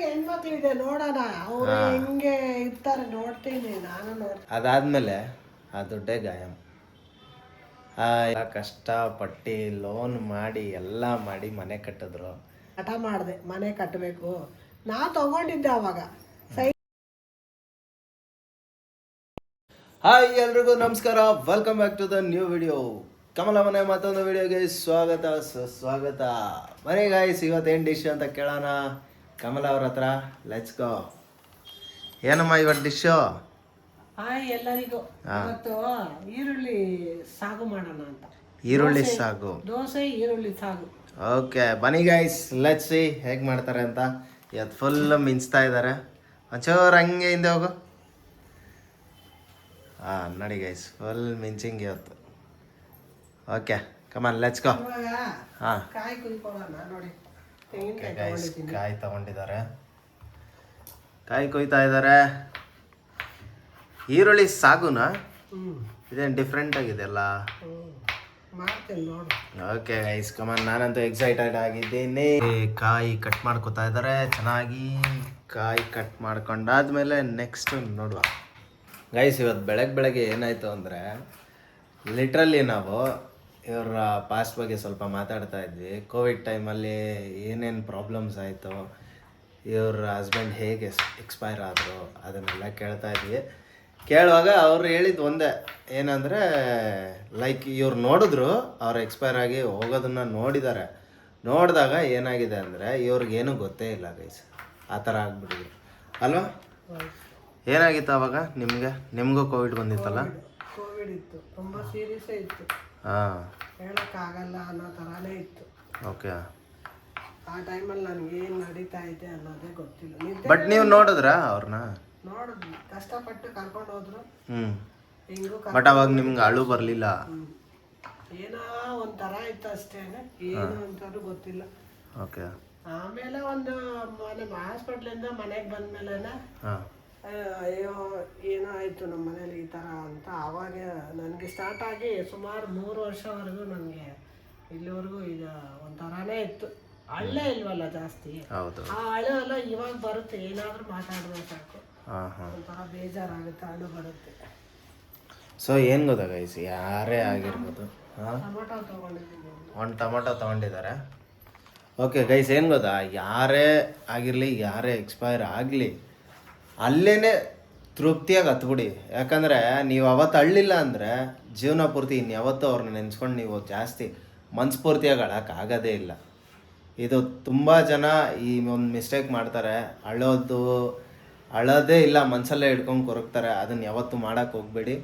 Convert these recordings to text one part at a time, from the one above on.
ಹೆಣ್ಮಕ್ಳಿದೆ ನೋಡೋಣ, ಅವ್ರು ಹೆಂಗೆ ಇರ್ತಾರೆ ನೋಡ್ತೀನಿ, ನಾನು ನೋಡ್ತೀನಿ. ಅದಾದ್ಮೇಲೆ ಆ ದುಡ್ಡೇ ಗಾಯಂ. ಕಷ್ಟಪಟ್ಟು ಲೋನ್ ಮಾಡಿ ಎಲ್ಲ ಮಾಡಿ ಮನೆ ಕಟ್ಟಿದ್ರು. ಹಠ ಮಾಡಿದೆ ಮನೆ ಕಟ್ಟಬೇಕು. ನಾ ತಗೊಂಡಿದ್ದೆ ಅವಾಗ. ಹಾಯ್ ಎಲ್ರಿಗೂ ನಮಸ್ಕಾರ, welcome back to the new video. Kamala ಮನೆ ಮತ್ತೊಂದು ವಿಡಿಯೋಗೆ ಸ್ವಾಗತ ಸುಸ್ವಾಗತ. ಮನೆ ಗಾಯ್ಸ್, ಇವತ್ತೇನು ಡಿಶ್ ಅಂತ ಕೇಳೋಣ ಕಮಲ ಅವ್ರ ಹತ್ರ. Let's go. ಏನಮ್ಮ ಇವತ್ತು ಡಿಶ್ಶು? ಹಾಯ್ ಎಲ್ಲರಿಗೂ. ಇವತ್ತು ಈರುಳ್ಳಿ ಸಾಗು ಮಾಡೋಣ ಅಂತ. ಈರುಳ್ಳಿ ಸಾಗು, ದೋಸೆ ಈರುಳ್ಳಿ ಸಾಗು. ಓಕೆ ಬನ್ನಿ ಗೈಸ್, ಲೆಟ್ಸ್ ಸಿ ಹೇಗೆ ಮಾಡ್ತಾರೆ ಅಂತ. ಇವತ್ತು ಫುಲ್ ಮಿಂಚ್ತಾ ಇದ್ದಾರೆ. ಒಂಚೂರು ಹಂಗೆ ಹಿಂದೆ ಹೋಗು. ನೋಡಿ ಗೈಸ್, ಫುಲ್ ಮಿಂಚಿಂಗ್ ಇವತ್ತು. Okay come on let's go. ಹಾಂ ಕಾಯಿ ಕುಯ್ಕೊಳ್ಳೋಣ. ನೋಡಿ ಗೈಸ್, ಕಾಯಿ ತಗೊಂಡಿದ್ದಾರೆ, ಕಾಯಿ ಕೊಯ್ತಾ ಇದ್ದಾರೆ. ಈರುಳ್ಳಿ ಸಾಗುನಾ? ಇದೇನು ಡಿಫ್ರೆಂಟ್ ಆಗಿದೆಯಲ್ಲ. ಓಕೆ ಗೈಸ್ ಕಮಾನ್, ನಾನಂತೂ ಎಕ್ಸೈಟೆಡ್ ಆಗಿದ್ದೀನಿ. ಕಾಯಿ ಕಟ್ ಮಾಡ್ಕೊತಾ ಇದ್ದಾರೆ ಚೆನ್ನಾಗಿ. ಕಾಯಿ ಕಟ್ ಮಾಡ್ಕೊಂಡಾದ್ಮೇಲೆ ನೆಕ್ಸ್ಟ್ ನೋಡುವ ಗೈಸ್. ಇವತ್ತು ಬೆಳಗ್ಗೆ ಏನಾಯಿತು ಅಂದರೆ, ಲಿಟ್ರಲಿ ನಾವು ಇವರ ಪಾಸ್ಟ್ ಬಗ್ಗೆ ಸ್ವಲ್ಪ ಮಾತಾಡ್ತಾ ಇದ್ವಿ. ಕೋವಿಡ್ ಟೈಮಲ್ಲಿ ಏನೇನು ಪ್ರಾಬ್ಲಮ್ಸ್ ಆಯಿತು, ಇವ್ರ ಹಸ್ಬೆಂಡ್ ಹೇಗೆ ಎಕ್ಸ್ಪೈರ್ ಆದರು, ಅದನ್ನೆಲ್ಲ ಕೇಳ್ತಾ ಇದ್ವಿ. ಕೇಳುವಾಗ ಅವ್ರು ಹೇಳಿದ್ದು ಒಂದೇ, ಏನಂದರೆ ಲೈಕ್ ಇವ್ರು ನೋಡಿದ್ರು, ಅವ್ರು ಎಕ್ಸ್ಪೈರ್ ಆಗಿ ಹೋಗೋದನ್ನು ನೋಡಿದ್ದಾರೆ. ನೋಡಿದಾಗ ಏನಾಗಿದೆ ಅಂದರೆ ಇವ್ರಿಗೇನು ಗೊತ್ತೇ ಇಲ್ಲ ಗೈಸ್, ಆ ಥರ ಆಗ್ಬಿಟ್ಟಿದೆ ಅಲ್ವಾ? ಏನಾಗಿತ್ತು ಅವಾಗ ನಿಮಗೂ ಕೋವಿಡ್ ಬಂದಿತ್ತಲ್ಲ? ಕೋವಿಡ್ ಇತ್ತು, ತುಂಬ ಸೀರಿಯಸ್ ಇತ್ತು. ಹಾಂ, ಹೇಳೋಕ್ಕಾಗಲ್ಲ ಅನ್ನೋ ಥರನೇ ಇತ್ತು. ಓಕೆ. ಆ ಟೈಮಲ್ಲಿ ನನಗೆ ಏನು ನಡೀತಾ ಇದೆ ಅನ್ನೋದೇ ಗೊತ್ತಿಲ್ಲ. ಬಟ್ ನೀವು ನೋಡಿದ್ರಾ ಅವ್ರನ್ನ? ನೋಡಿದ್ವಿ, ಕಷ್ಟಪಟ್ಟು ಕರ್ಕೊಂಡು ಹೋದ್ರು. ಹಿಂಗೂ ಬಟ್ ಅವಾಗ ನಿಮ್ಗೆ ಅಳು ಬರಲಿಲ್ಲ? ಏನೋ ಒಂಥರ ಇತ್ತು ಅಷ್ಟೇ, ಏನು ಅಂತಾನು ಗೊತ್ತಿಲ್ಲ. ಓಕೆ. ಆಮೇಲೆ ಒಂದು ಹಾಸ್ಪಿಟ್ಲಿಂದ ಮನೆಗೆ ಬಂದ್ಮೇಲೆ ಅಯ್ಯೋ ಏನೋ ಆಯಿತು ನಮ್ಮ ಮನೇಲಿ ಈ ಥರ ಅಂತ. ಆವಾಗ ನನಗೆ ಸ್ಟಾರ್ಟ್ ಆಗಿ ಸುಮಾರು 3 ವರ್ಷವರೆಗೂ ನನಗೆ ಇಲ್ಲಿವರೆಗೂ ಈಗ ಒಂಥರನೇ ಇತ್ತು. ಹಳ್ಳೆ ಇಲ್ವಲ್ಲ ಜಾಸ್ತಿ. ಹೌದು. ಆ ಹಳೆ ಎಲ್ಲ ಇವಾಗ ಬರುತ್ತೆ, ಏನಾದರೂ ಮಾತಾಡಿದ್ರೆ ಸಾಕು ಒಂಥರ ಬೇಜಾರಾಗುತ್ತೆ, ಹಣ್ಣು ಬರುತ್ತೆ. ಸೊ ಏನು ಗೊತ್ತಾ ಗೈಸ್, ಯಾರೇ ಆಗಿರ್ಬೋದು, ಟೊಮೊಟೊ ತೊಗೊಂಡಿದ್ದೀನಿ, ಒಂದು ಟೊಮೊಟೊ ತೊಗೊಂಡಿದ್ದಾರೆ. ಓಕೆ ಗೈಸ್, ಏನು ಗೊತ್ತಾ, ಯಾರೇ ಆಗಿರಲಿ, ಯಾರೇ ಎಕ್ಸ್ಪೈರ್ ಆಗಲಿ, ಅಲ್ಲೇ ತೃಪ್ತಿಯಾಗಿ ಹತ್ಬಿಡಿ. ಯಾಕಂದರೆ ನೀವು ಅವತ್ತು ಅಳ್ಳಿಲ್ಲ ಅಂದರೆ ಜೀವನ ಪೂರ್ತಿ ಇನ್ಯಾವತ್ತೂ ಅವ್ರನ್ನ ನೆನೆಸ್ಕೊಂಡು ನೀವು ಜಾಸ್ತಿ ಮನಸ್ಫೂರ್ತಿಯಾಗಿ ಅಳೋಕ್ಕಾಗೋದೇ ಇಲ್ಲ. ಇದು ತುಂಬ ಜನ ಈ ಒಂದು ಮಿಸ್ಟೇಕ್ ಮಾಡ್ತಾರೆ, ಅಳೋದೇ ಇಲ್ಲ, ಮನಸ್ಸಲ್ಲೇ ಹಿಡ್ಕೊಂಡು ಕೊರಗ್ತಾರೆ. ಅದನ್ನು ಯಾವತ್ತೂ ಮಾಡೋಕ್ಕೆ ಹೋಗಬೇಡಿ.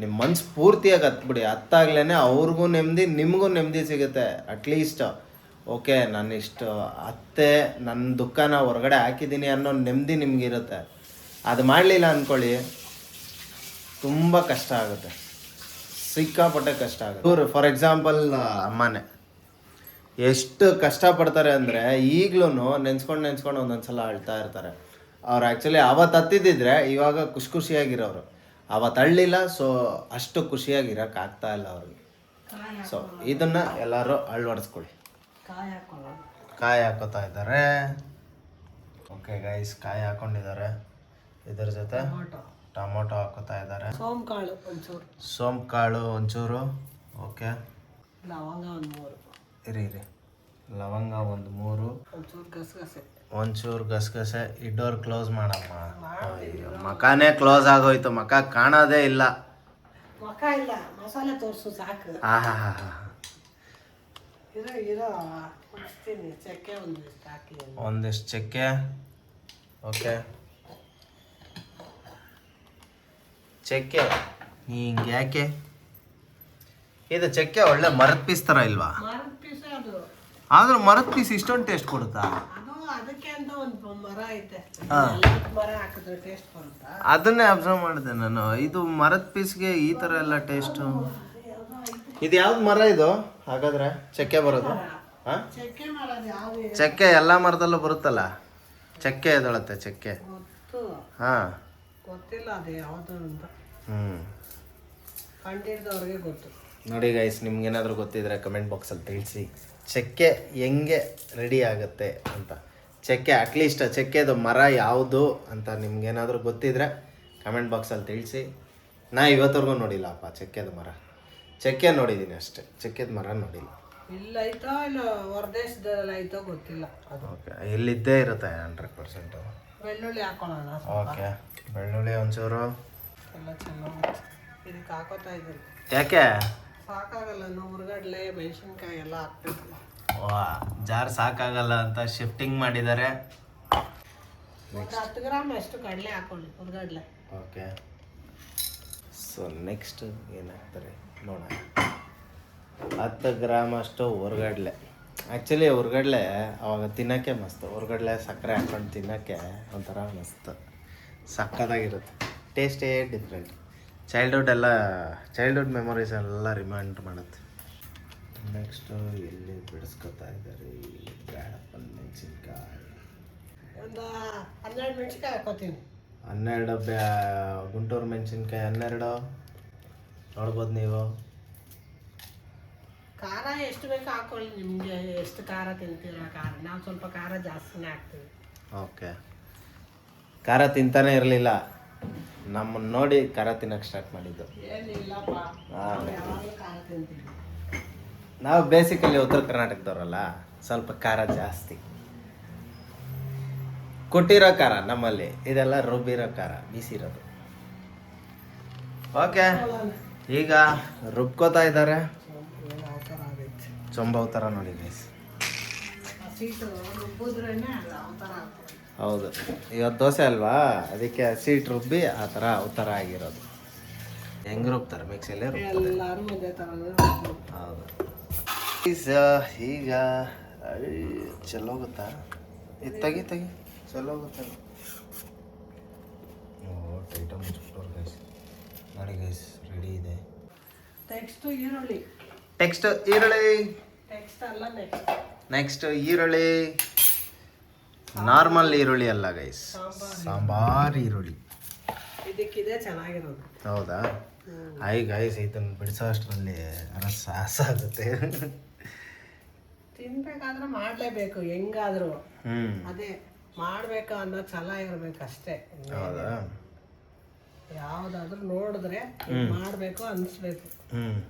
ನಿಮ್ಮ ಮನ್ಸು ಪೂರ್ತಿಯಾಗಿ ಹತ್ಬಿಡಿ. ಹತ್ತಾಗ್ಲೇ ಅವ್ರಿಗೂ ನೆಮ್ಮದಿ, ನಿಮಗೂ ನೆಮ್ಮದಿ ಸಿಗುತ್ತೆ. ಅಟ್ಲೀಸ್ಟ್ ಓಕೆ, ನಾನು ಇಷ್ಟು ಅತ್ತೆ ನನ್ನ ದುಃಖನ ಹೊರಗಡೆ ಹಾಕಿದ್ದೀನಿ ಅನ್ನೋ ನೆಮ್ಮದಿ ನಿಮಗಿರುತ್ತೆ. ಅದು ಮಾಡಲಿಲ್ಲ ಅಂದ್ಕೊಳ್ಳಿ, ತುಂಬ ಕಷ್ಟ ಆಗುತ್ತೆ, ಸಿಕ್ಕಾಪಟ್ಟೆ ಕಷ್ಟ ಆಗುತ್ತೆ. ಇವರು ಫಾರ್ ಎಕ್ಸಾಂಪಲ್ ಅಮ್ಮನೇ ಎಷ್ಟು ಕಷ್ಟಪಡ್ತಾರೆ ಅಂದರೆ, ಈಗಲೂ ನೆನ್ಸ್ಕೊಂಡು ಒಂದೊಂದು ಸಲ ಅಳ್ತಾ ಇರ್ತಾರೆ. ಅವ್ರು ಆ್ಯಕ್ಚುಲಿ ಅವತ್ತು ಹತ್ತಿದ್ದಿದ್ರೆ ಇವಾಗ ಖುಷಿಯಾಗಿರೋರು. ಅವತ್ತು ಅಳ್ಳಿಲ್ಲ, ಸೊ ಅಷ್ಟು ಖುಷಿಯಾಗಿರೋಕ್ಕಾಗ್ತಾ ಇಲ್ಲ ಅವ್ರಿಗೆ. ಸೊ ಇದನ್ನು ಎಲ್ಲರೂ ಅಳವಡಿಸ್ಕೊಳ್ಳಿ. ಕಾಯಿ ಹಾಕೋತಾ ಇದ್ದಾರೆ. ಓಕೆ ಗೈಸ್, ಕಾಯಿ ಹಾಕೊಂಡಿದ್ದಾರೆ. ಇದ್ರ ಜೊತೆ ಟೊಮೊಟೊ ಹಾಕೋತಾ ಇದ್ದಾರೆ. ಸೋಂಕಾಳು ಒಂಚೂರು. ಓಕೆ, ಲವಂಗ ಒಂದು 3. ಇರಿ ಲವಂಗ ಒಂದು 3, ಒಂಚೂರು ಗಸಗಸೆ. ಈ ಡೋರ್ ಕ್ಲೋಸ್ ಮಾಡಮ್ಮ. ಅಯ್ಯೋ, ಮಕಾನೇ ಕ್ಲೋಸ್ ಆಗೋಯ್ತು, ಮಕ ಕಾಣೋದೇ ಇಲ್ಲ. ಮಸಾಲೆ ತೋರಿಸು ಸಾಕು. ಒಂದಿಷ್ಟು ಚಕ್ಕೆ. ಓಕೆ, ಚಕ್ಕೆ ಹಿಂಗೆ ಯಾಕೆ? ಇದು ಚಕ್ಕೆ ಒಳ್ಳೆ ಮರದ ಪೀಸ್ ಥರ ಇಲ್ವಾ? ಆದ್ರೂ ಮರದ ಪೀಸ್ ಇಷ್ಟೊಂದು ಟೇಸ್ಟ್ ಕೊಡುತ್ತಾ? ಅದನ್ನೇ ಅಬ್ಸರ್ವ್ ಮಾಡಿದೆ ನಾನು. ಇದು ಮರದ ಪೀಸ್ಗೆ ಈ ಥರ ಎಲ್ಲ ಟೇಸ್ಟು. ಇದು ಯಾವ್ದು ಮರ ಇದು ಹಾಗಾದ್ರೆ ಚಕ್ಕೆ ಬರೋದು? ಹಾಂ, ಚಕ್ಕೆ ಎಲ್ಲ ಮರದಲ್ಲೂ ಬರುತ್ತಲ್ಲ, ಚಕ್ಕೆ ಎದೊಳತ್ತೆ ಚಕ್ಕೆ. ಹಾಂ, ಗೊತ್ತಿಲ್ಲ ಅದು ಯಾವುದು ಅಂತ. ಕಂಡಿಡ್ದವ್ರಿಗೆ ಗೊತ್ತು. ನೋಡಿ ಗೈಸ್, ನಿಮ್ಗೇನಾದರೂ ಗೊತ್ತಿದ್ರೆ ಕಮೆಂಟ್ ಬಾಕ್ಸಲ್ಲಿ ತಿಳಿಸಿ, ಚಕ್ಕೆ ಹೆಂಗೆ ರೆಡಿ ಆಗುತ್ತೆ ಅಂತ. ಚಕ್ಕೆ ಅಟ್ಲೀಸ್ಟ್ ಚಕ್ಕೆದು ಮರ ಯಾವುದು ಅಂತ ನಿಮ್ಗೇನಾದರೂ ಗೊತ್ತಿದ್ರೆ ಕಮೆಂಟ್ ಬಾಕ್ಸಲ್ಲಿ ತಿಳಿಸಿ. ನಾ ಇವತ್ತವರೆಗೂ ನೋಡಿಲ್ಲಪ್ಪ ಚಕ್ಕೆದ ಮರ. ಚಕ್ಕೆ ನೋಡಿದ್ದೀನಿ ಅಷ್ಟೇ, ಚಕ್ಕೆದ ಮರ ನೋಡಿಲ್ಲ. ಇಲ್ಲ ಐತೋ ಇಲ್ಲ ಹೊರದೇಶದಲ್ಲಿ ಐತೋ ಗೊತ್ತಿಲ್ಲ. ಅದು ಓಕೆ, ಇಲ್ಲಿದ್ದೇ ಇರುತ್ತೆ 100%. ಬೆಳ್ಳುಳ್ಳಿ ಹಾಕೊಳ್ಳೋಣ. ಓಕೆ, ಬೆಳ್ಳುಳ್ಳಿ ಒಂಚೂರು ಎಲ್ಲ ಚೆನ್ನಾಗಿ ಇದಕ್ಕೆ ಹಾಕೋತಾ ಇದ್ದೀನಿ. ಯಾಕೆ ಸಾಕಾಗಲ್ಲ, ಹುರ್ಗಡ್ಲೆ ಮೆಣಸಿನ್ಕಾಯಿ ಎಲ್ಲ ಹಾಕ್ಬೇಕು. ವಾ, ಜಾರ್ ಸಾಕಾಗಲ್ಲ ಅಂತ ಶಿಫ್ಟಿಂಗ್ ಮಾಡಿದ್ದಾರೆ. ಒಂದು 10 ಗ್ರಾಮ್ ಅಷ್ಟು ಕಡಲೆ ಹಾಕೊಳ್ಳಿ, ಹುರ್ಗಡ್ಲೆ. ಓಕೆ, ಸೊ ನೆಕ್ಸ್ಟ್ ಏನಾಗ್ತಾರೆ ನೋಡೋಣ. 10 ಗ್ರಾಮ್ ಅಷ್ಟು ಹುರ್ಗಡ್ಲೆ. ಆ್ಯಕ್ಚುಲಿ ಹುರ್ಗಡ್ಲೆ ಅವಾಗ ತಿನ್ನೋಕ್ಕೆ ಮಸ್ತ್. ಹುರ್ಗಡ್ಲೆ ಸಕ್ಕರೆ ಹಾಕ್ಕೊಂಡು ತಿನ್ನೋಕ್ಕೆ ಒಂಥರ ಮಸ್ತ್, ಸಕ್ಕತ್ತಾಗಿರುತ್ತೆ. ಟೇಸ್ಟೇ ಡಿಫ್ರೆಂಟ್. ಚೈಲ್ಡ್ಹುಡ್ ಮೆಮೊರೀಸ್ ಎಲ್ಲ ರಿಮೈಂಡ್ ಮಾಡುತ್ತೆ. ನೆಕ್ಸ್ಟು ಇಲ್ಲಿ ಬಿಡಿಸ್ಕೊತಾ ಇದ್ದಾರೆ ಬ್ಯಾಡಪ್ಪನ ಮೆಣಸಿನ್ಕಾಯಿ. ಒಂದು 12 ಮೆಣಸಿನ್ಕಾಯಿ ಹಾಕೋತೀನಿ. 12 ಗುಂಟೂರು ಮೆಣಸಿನ್ಕಾಯಿ 12 ನೋಡ್ಬೋದು ನೀವು. ಖಾರ ಎಷ್ಟು ಬೇಕೋ ಹಾಕೊಳ್ಳಿ, ನಿಮಗೆ ಎಷ್ಟು ಖಾರ ತಿಂತೀರ ಖಾರ. ನಾವು ಸ್ವಲ್ಪ ಖಾರ ಜಾಸ್ತಿನೇ ಹಾಕ್ತೀವಿ. ಓಕೆ, ಖಾರ ತಿಂತಾನೆ ಇರಲಿಲ್ಲ, ನಮ್ಮನ್ನು ನೋಡಿ ಖಾರ ತಿನ್ನೋಕೆ ಸ್ಟಾರ್ಟ್ ಮಾಡಿದ್ದು. ಏನಿಲ್ಲಪ್ಪ, ನಾವು ಯಾವಾಗಲೂ ಖಾರ ತಿಂತೀವಿ. ನಾವು ಬೇಸಿಕಲಿ ಉತ್ತರ ಕರ್ನಾಟಕದವ್ರಲ್ಲ, ಸ್ವಲ್ಪ ಖಾರ ಜಾಸ್ತಿ. ಕೊಟ್ಟಿರೋ ಖಾರ ನಮ್ಮಲ್ಲಿ, ಇದೆಲ್ಲ ರುಬ್ಬಿರೋ ಖಾರ, ಬೀಸಿರೋದು. ಓಕೆ, ಈಗ ರುಬ್ಕೋತಾ ಇದ್ದಾರೆ. ಯಾವ ಥರ ಆಗೈತೆ ಚೊಂಬವ್ ಥರ ನೋಡಿ ಗೈಸ್. ಸೀಟು ರುಬ್ಬಿದ್ರೇನೆ ಯಾವ ಥರ ಆಗ್ತದೆ. ಹೌದು, ಇವತ್ತು ದೋಸೆ ಅಲ್ವಾ, ಅದಕ್ಕೆ ಸೀಟ್ ರುಬ್ಬಿ ಆ ಥರ ಅವತಾರ ಆಗಿರೋದು. ಹೆಂಗೆ ರುಬ್ತಾರೆ ಮಿಕ್ಸಿಯಲ್ಲೇ ರುಬ್ತಾರೆ ಎಲ್ಲರೂ ಒಂದೇ ಥರ. ಹೌದು. ಈಗ ಚಲೋ ಗೊತ್ತಾ, ಇದು ತೆಗಿ ಚಲೋ ಗೊತ್ತಲ್ಲ. ಓ ಟೈಟ ಮುಚ್ಚಿಬಿಟ್ಟವ್ರು ಗೈಸ್. ನೋಡಿ ಗೈಸ್, ರೆಡಿ ಇದೆ. ಟೆಕ್ಸ್ಟು ಈರುಳ್ಳಿ. ಟೆಕ್ಸ್ಟ್ ಈರುಳ್ಳಿ. ಟೆಕ್ಸ್ಟ್ ಅಲ್ಲ, ನೆಕ್ಸ್ಟ್ ಈರುಳ್ಳಿ. ನಾರ್ಮಲ್ ಈರುಳ್ಳಿ ಅಲ್ಲ ಗೈಸ್, ಸಾಂಬಾರ್ ಈರುಳ್ಳಿ. ಇದಕ್ಕಿದೆ ಚೆನ್ನಾಗಿರೋದು. ಹೌದಾ? ಹಾಯ್ ಗೈಸ್, ಇದನ್ನು ಬಿಡಿಸೋ ಅಷ್ಟರಲ್ಲಿ ಸಾಹಸ ಆಗುತ್ತೆ. ತಿನ್ಬೇಕಾದ್ರೆ ಮಾಡಲೇಬೇಕು, ಹೆಂಗಾದ್ರು. ಅದೇ ಮಾಡಬೇಕು ಅನ್ನೋ ಛಲ ಇರಬೇಕು ಅಷ್ಟೇ. ಹೌದಾ? ಯಾವುದಾದ್ರೂ ನೋಡಿದ್ರೆ ಮಾಡಬೇಕು ಅನಿಸ್ಬೇಕು.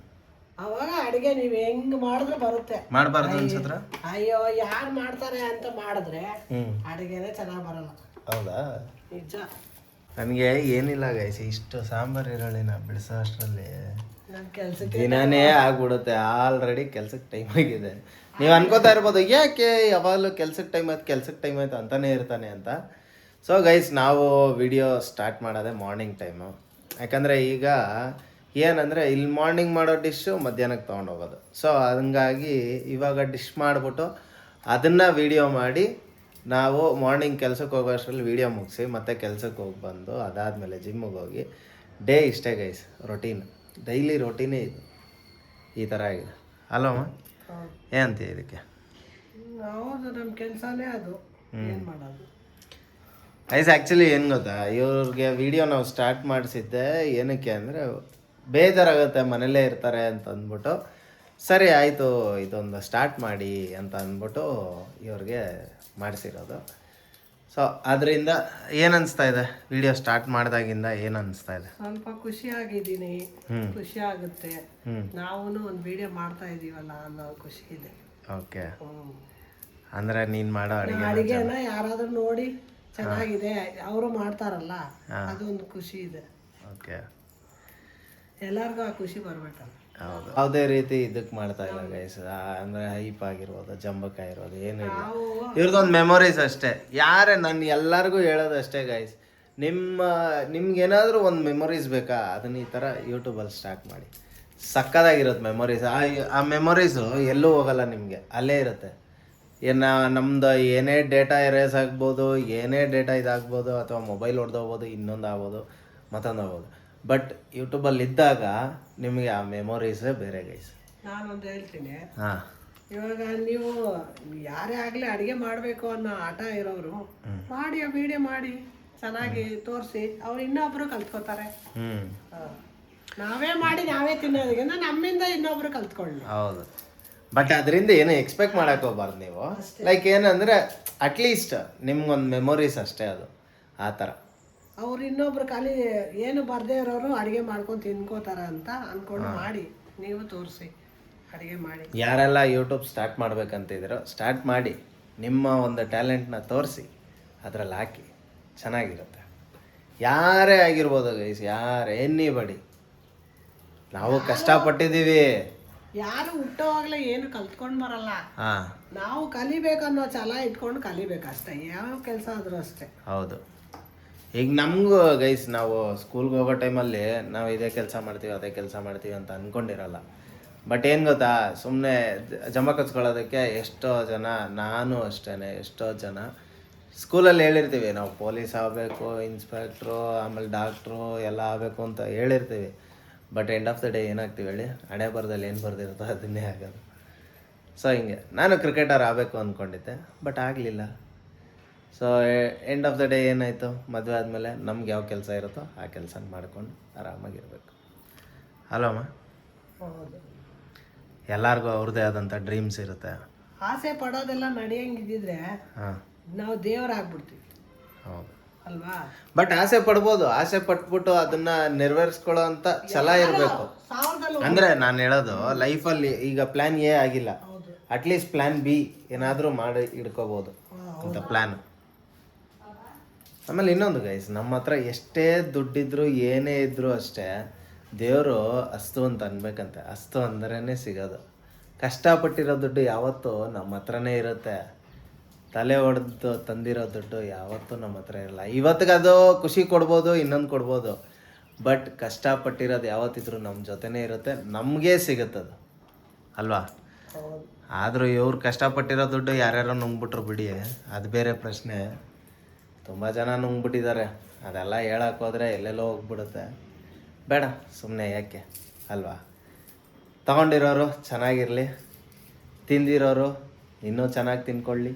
ಅವಾಗ ಅಡಿಗೆ ನೀವು ಹೆಂಗ್ ಮಾಡಿದ್ರೆ ಬರುತ್ತೆ. ಮಾಡಬಾರ್ದು ಅನ್ಸಿದ್ರ? ಅಯ್ಯೋ ಯಾರು ಮಾಡ್ತಾರೆ ಅಂತ ಮಾಡಿದ್ರೆ ಅಡಿಗೆನೇ ಚೆನ್ನಾಗಿ ಬರಲ್ಲ. ಹೌದಾ? ನಿಜ. ನನಗೆ ಏನಿಲ್ಲ ಗೈಸ್, ಇಷ್ಟು ಸಾಂಬಾರು ಈರುಳ್ಳಿನ ಬಿಡಿಸೋ ಅಷ್ಟರಲ್ಲಿ ನನ್ನ ಕೆಲ್ಸಕ್ಕೆ ದಿನಾನೇ ಆಗ್ಬಿಡುತ್ತೆ. ಆಲ್ರೆಡಿ ಕೆಲ್ಸಕ್ಕೆ ಟೈಮ್ ಆಗಿದೆ. ನೀವು ಅನ್ಕೋತಾ ಇರ್ಬೋದು, ಯಾಕೆ ಯಾವಾಗಲೂ ಕೆಲ್ಸಕ್ಕೆ ಟೈಮ್ ಆಯ್ತು ಅಂತಾನೆ ಇರ್ತಾನೆ ಅಂತ. ಸೊ ಗೈಸ್, ನಾವು ವಿಡಿಯೋ ಸ್ಟಾರ್ಟ್ ಮಾಡೋದೇ ಮಾರ್ನಿಂಗ್ ಟೈಮು. ಯಾಕಂದರೆ ಈಗ ಏನಂದರೆ ಇಲ್ಲಿ ಮಾರ್ನಿಂಗ್ ಮಾಡೋ ಡಿಶ್ಶು ಮಧ್ಯಾಹ್ನಕ್ಕೆ ತೊಗೊಂಡೋಗೋದು. ಸೊ ಹಂಗಾಗಿ ಇವಾಗ ಡಿಶ್ ಮಾಡಿಬಿಟ್ಟು ಅದನ್ನು ವಿಡಿಯೋ ಮಾಡಿ ನಾವು ಮಾರ್ನಿಂಗ್ ಕೆಲ್ಸಕ್ಕೆ ಹೋಗೋ ಅಷ್ಟರಲ್ಲಿ ವಿಡಿಯೋ ಮುಗಿಸಿ ಮತ್ತೆ ಕೆಲ್ಸಕ್ಕೆ ಹೋಗಿ ಬಂದು ಅದಾದಮೇಲೆ ಜಿಮ್ಮಿಗೆ ಹೋಗಿ ಡೇ ಇಷ್ಟೇ ಗೈಸ್. ರೊಟೀನ್, ಡೈಲಿ ರೊಟೀನೇ ಇದು, ಈ ಥರ ಆಗಿದೆ ಅಲ್ಲಮ್ಮ? ಏನಂತೀಯ ಇದಕ್ಕೆ? ಹೌದು, ನಮ್ಮ ಕೆಲಸನೇ ಅದು. ಏನು ಮಾಡೋದು ಗೈಸ್? ಆ್ಯಕ್ಚುಲಿ ಏನು ಗೊತ್ತಾ, ಇವ್ರಿಗೆ ವಿಡಿಯೋ ನಾವು ಸ್ಟಾರ್ಟ್ ಮಾಡಿಸಿದ್ದೆ ಏನಕ್ಕೆ ಅಂದರೆ ಬೇಜಾರಾಗುತ್ತೆ, ಮನೇಲೇ ಇರ್ತಾರೆ ಅಂತ ಅಂದ್ಬಿಟ್ಟು ಸರಿ ಆಯಿತು ಇದೊಂದು ಸ್ಟಾರ್ಟ್ ಮಾಡಿ ಅಂತ ಅಂದ್ಬಿಟ್ಟು ಇವ್ರಿಗೆ ಮಾಡಿಸಿರೋದು. ಸೊ ಅದರಿಂದ ಏನು ಅನಿಸ್ತಾ ಇದೆ ವಿಡಿಯೋ ಸ್ಟಾರ್ಟ್ ಮಾಡಿದಾಗಿಂದ ಏನು ಅನಿಸ್ತಾ ಇದೆ? ಸ್ವಲ್ಪ ಖುಷಿಯಾಗಿದ್ದೀನಿ, ಖುಷಿ ಆಗುತ್ತೆ. ನಾವು ಒಂದು ವಿಡಿಯೋ ಮಾಡ್ತಾ ಇದೀವಲ್ಲ ಅನ್ನೋ ಖುಷಿ ಇದೆ. ಓಕೆ, ಅಂದರೆ ನೀನು ಮಾಡೋ ಅಡಿಗೆನ ಯಾರಾದ್ರೂ ನೋಡಿ ಚೆನ್ನಾಗಿದೆ ಅವರು ಮಾಡ್ತಾರಲ್ಲ, ಅದೊಂದು ಖುಷಿ ಇದೆ. ಓಕೆ, ಎಲ್ಲರಿಗೂ ಆ ಖುಷಿ ಬರ್ಬೇಕಲ್ಲ. ಹೌದು, ಯಾವುದೇ ರೀತಿ ಇದಕ್ಕೆ ಮಾಡ್ತಾ ಇಲ್ಲ ಗೈಸ್. ಅಂದರೆ ಹೈಪ್ ಆಗಿರ್ಬೋದು, ಜಂಬಕಾಯಿ ಇರ್ಬೋದು, ಏನಿಲ್ಲ, ಇವ್ರದ್ದೊಂದು ಮೆಮೊರೀಸ್ ಅಷ್ಟೇ. ಯಾರೇ ನಾನು ಎಲ್ಲರಿಗೂ ಹೇಳೋದು ಅಷ್ಟೇ ಗೈಸ್, ನಿಮ್ಗೇನಾದರೂ ಒಂದು ಮೆಮೊರೀಸ್ ಬೇಕಾ, ಅದನ್ನ ಈ ಥರ ಯೂಟ್ಯೂಬಲ್ಲಿ ಸ್ಟಾರ್ಟ್ ಮಾಡಿ. ಸಕ್ಕದಾಗಿರುತ್ತೆ ಮೆಮೊರೀಸ್. ಆ ಮೆಮೊರೀಸು ಎಲ್ಲೂ ಹೋಗಲ್ಲ ನಿಮಗೆ, ಅಲ್ಲೇ ಇರುತ್ತೆ. ನಮ್ಮದು ಏನೇ ಡೇಟಾ ಎರೇಸ್ ಆಗ್ಬೋದು, ಏನೇ ಡೇಟಾ ಇದಾಗ್ಬೋದು, ಅಥವಾ ಮೊಬೈಲ್ ಹೊಡೆದೋಗ್ಬೋದು, ಇನ್ನೊಂದು ಆಗ್ಬೋದು, ಮತ್ತೊಂದು ಆಗ್ಬೋದು. ಬಟ್ ಯೂಟ್ಯೂಬಲ್ಲಿ ಇದ್ದಾಗ ನಿಮಗೆ ಆ ಮೆಮೊರೀಸೇ ಬೇರೆ ಗೈಸ್. ನಾನೊಂದು ಹೇಳ್ತೀನಿ. ಹಾಂ, ಇವಾಗ ನೀವು ಯಾರೇ ಆಗಲಿ ಅಡುಗೆ ಮಾಡಬೇಕು ಅನ್ನೋ ಆಟ ಇರೋರು ಮಾಡಿ, ಆ ವಿಡಿಯೋ ಮಾಡಿ ಚೆನ್ನಾಗಿ ತೋರಿಸಿ, ಅವ್ರು ಇನ್ನೊಬ್ರು ಕಲ್ತ್ಕೋತಾರೆ. ನಾವೇ ಮಾಡಿ ನಾವೇ ತಿನ್ನೋದಕ್ಕಿಂತ ನಮ್ಮಿಂದ ಇನ್ನೊಬ್ರು ಕಲ್ತ್ಕೊಳ್ಳಿ. ಹೌದು. ಬಟ್ ಅದರಿಂದ ಏನು ಎಕ್ಸ್ಪೆಕ್ಟ್ ಮಾಡಕ್ ಹೋಗ್ಬಾರ್ದು ನೀವು. ಲೈಕ್ ಏನಂದ್ರೆ ಅಟ್ಲೀಸ್ಟ್ ನಿಮ್ಗೊಂದು ಮೆಮೊರೀಸ್ ಅಷ್ಟೇ ಅದು, ಆ ಥರ. ಅವ್ರು ಇನ್ನೊಬ್ರು ಖಾಲಿ ಏನು ಬರ್ದೇ ಇರೋರು ಅಡುಗೆ ಮಾಡ್ಕೊಂಡು ತಿನ್ಕೋತಾರ ಅಂತ ಅನ್ಕೊಂಡು ಮಾಡಿ, ನೀವು ತೋರಿಸಿ ಅಡುಗೆ ಮಾಡಿ. ಯಾರೆಲ್ಲ ಯೂಟ್ಯೂಬ್ ಸ್ಟಾರ್ಟ್ ಮಾಡ್ಬೇಕಂತಿದ್ದೀರೋ ಸ್ಟಾರ್ಟ್ ಮಾಡಿ, ನಿಮ್ಮ ಒಂದು ಟ್ಯಾಲೆಂಟ್ನ ತೋರಿಸಿ ಅದರಲ್ಲಿ ಹಾಕಿ, ಚೆನ್ನಾಗಿರುತ್ತೆ. ಯಾರೇ ಆಗಿರ್ಬೋದು ಗೈಸ್, ಎನಿಬಡಿ. ನಾವು ಕಷ್ಟಪಟ್ಟಿದ್ದೀವಿ. ಯಾರು ಹುಟ್ಟೋವಾಗಲೇ ಏನು ಕಲ್ತ್ಕೊಂಡು ಬರಲ್ಲ. ನಾವು ಕಲಿಬೇಕನ್ನೋ ಛಲ ಇಟ್ಕೊಂಡು ಕಲಿಬೇಕಷ್ಟೇ, ಯಾವ ಕೆಲಸ ಆದರೂ ಅಷ್ಟೇ. ಹೌದು. ಈಗ ನಮಗೂ ಗೈಸ್, ನಾವು ಸ್ಕೂಲ್ಗೆ ಹೋಗೋ ಟೈಮಲ್ಲಿ ನಾವು ಇದೇ ಕೆಲಸ ಮಾಡ್ತೀವಿ ಅದೇ ಕೆಲಸ ಮಾಡ್ತೀವಿ ಅಂತ ಅಂದ್ಕೊಂಡಿರಲ್ಲ. ಬಟ್ ಏನು ಗೊತ್ತಾ, ಸುಮ್ಮನೆ ಜಮ ಕಚ್ಕೊಳ್ಳೋದಕ್ಕೆ ಎಷ್ಟೋ ಜನ, ನಾನು ಅಷ್ಟೇ, ಎಷ್ಟೋ ಜನ ಸ್ಕೂಲಲ್ಲಿ ಹೇಳಿರ್ತೀವಿ ನಾವು ಪೊಲೀಸ್ ಆಗಬೇಕು, ಇನ್ಸ್ಪೆಕ್ಟ್ರು, ಆಮೇಲೆ ಡಾಕ್ಟ್ರು ಎಲ್ಲ ಆಗಬೇಕು ಅಂತ ಹೇಳಿರ್ತೀವಿ. But end of the day ಏನಾಗ್ತೀವಿ ಹೇಳಿ, ಹಣೆ ಬರದಲ್ಲಿ ಏನು ಬರ್ದಿರುತ್ತೋ ಅದನ್ನೇ ಆಗೋದು. ಸೊ ಹಿಂಗೆ ನಾನು ಕ್ರಿಕೆಟರ್ ಆಗಬೇಕು ಅಂದ್ಕೊಂಡಿದ್ದೆ, ಬಟ್ ಆಗಲಿಲ್ಲ. So end of the day ಏನಾಯಿತು, ಮದುವೆ ಆದಮೇಲೆ ನಮ್ಗೆ ಯಾವ ಕೆಲಸ ಇರುತ್ತೋ ಆ ಕೆಲಸ ಮಾಡ್ಕೊಂಡು ಆರಾಮಾಗಿರ್ಬೇಕು. ಅಲ್ಲಮ್ಮ, ಎಲ್ಲರಿಗೂ ಅವ್ರದ್ದೇ ಆದಂಥ ಡ್ರೀಮ್ಸ್ ಇರುತ್ತೆ. ಆಸೆ ಪಡೋದೆಲ್ಲ ನಡೆಯಂಗಿದ್ದಿದ್ರೆ ನಾವು ದೇವರಾಗ್ಬಿಡ್ತೀವಿ. ಹೌದು ಅಲ್ವಾ? ಬಟ್ ಆಸೆ ಪಡ್ಬೋದು, ಆಸೆ ಪಟ್ಬಿಟ್ಟು ಅದನ್ನ ನೆರವೇರಿಸ್ಕೊಳ್ಳೋ ಅಂತ ಛಲ ಇರಬೇಕು. ಅಂದ್ರೆ ನಾನು ಹೇಳೋದು, ಲೈಫಲ್ಲಿ ಈಗ ಪ್ಲಾನ್ ಎ ಆಗಿಲ್ಲ, ಅಟ್ಲೀಸ್ಟ್ ಪ್ಲಾನ್ ಬಿ ಏನಾದರೂ ಮಾಡಿ ಇಡ್ಕೋಬೋದು ಅಂತ ಪ್ಲಾನ್. ಆಮೇಲೆ ಇನ್ನೊಂದು ಗೈಸ್, ನಮ್ಮ ಹತ್ರ ಎಷ್ಟೇ ದುಡ್ಡಿದ್ರು ಏನೇ ಇದ್ರೂ ಅಷ್ಟೇ, ದೇವರು ಅಸ್ತು ಅಂತ ಅನ್ಬೇಕಂತೆ. ಅಸ್ತು ಅಂದ್ರೇ ಸಿಗೋದು. ಕಷ್ಟಪಟ್ಟಿರೋ ದುಡ್ಡು ಯಾವತ್ತೂ ನಮ್ಮ ಹತ್ರನೇ ಇರುತ್ತೆ. ತಲೆ ಹೊಡೆದು ತಂದಿರೋ ದುಡ್ಡು ಯಾವತ್ತೂ ನಮ್ಮ ಹತ್ರ ಇರಲ್ಲ. ಇವತ್ತಿಗೆ ಅದು ಖುಷಿ ಕೊಡ್ಬೋದು, ಇನ್ನೊಂದು ಕೊಡ್ಬೋದು, ಬಟ್ ಕಷ್ಟಪಟ್ಟಿರೋದು ಯಾವತ್ತಿದ್ರು ನಮ್ಮ ಜೊತೆನೇ ಇರುತ್ತೆ, ನಮಗೇ ಸಿಗುತ್ತದು ಅಲ್ವಾ? ಆದರೂ ಇವ್ರು ಕಷ್ಟಪಟ್ಟಿರೋ ದುಡ್ಡು ಯಾರ್ಯಾರೋ ನುಂಗ್ಬಿಟ್ರು ಬಿಡಿ, ಅದು ಬೇರೆ ಪ್ರಶ್ನೆ. ತುಂಬ ಜನ ನುಂಗ್ಬಿಟ್ಟಿದ್ದಾರೆ, ಅದೆಲ್ಲ ಹೇಳಕ್ಕೆ ಹೋದರೆ ಎಲ್ಲೆಲ್ಲೋ ಹೋಗ್ಬಿಡುತ್ತೆ. ಬೇಡ, ಸುಮ್ಮನೆ ಯಾಕೆ ಅಲ್ವಾ? ತಗೊಂಡಿರೋರು ಚೆನ್ನಾಗಿರಲಿ, ತಿಂದಿರೋರು ಇನ್ನೂ ಚೆನ್ನಾಗಿ ತಿನ್ಕೊಳ್ಳಿ.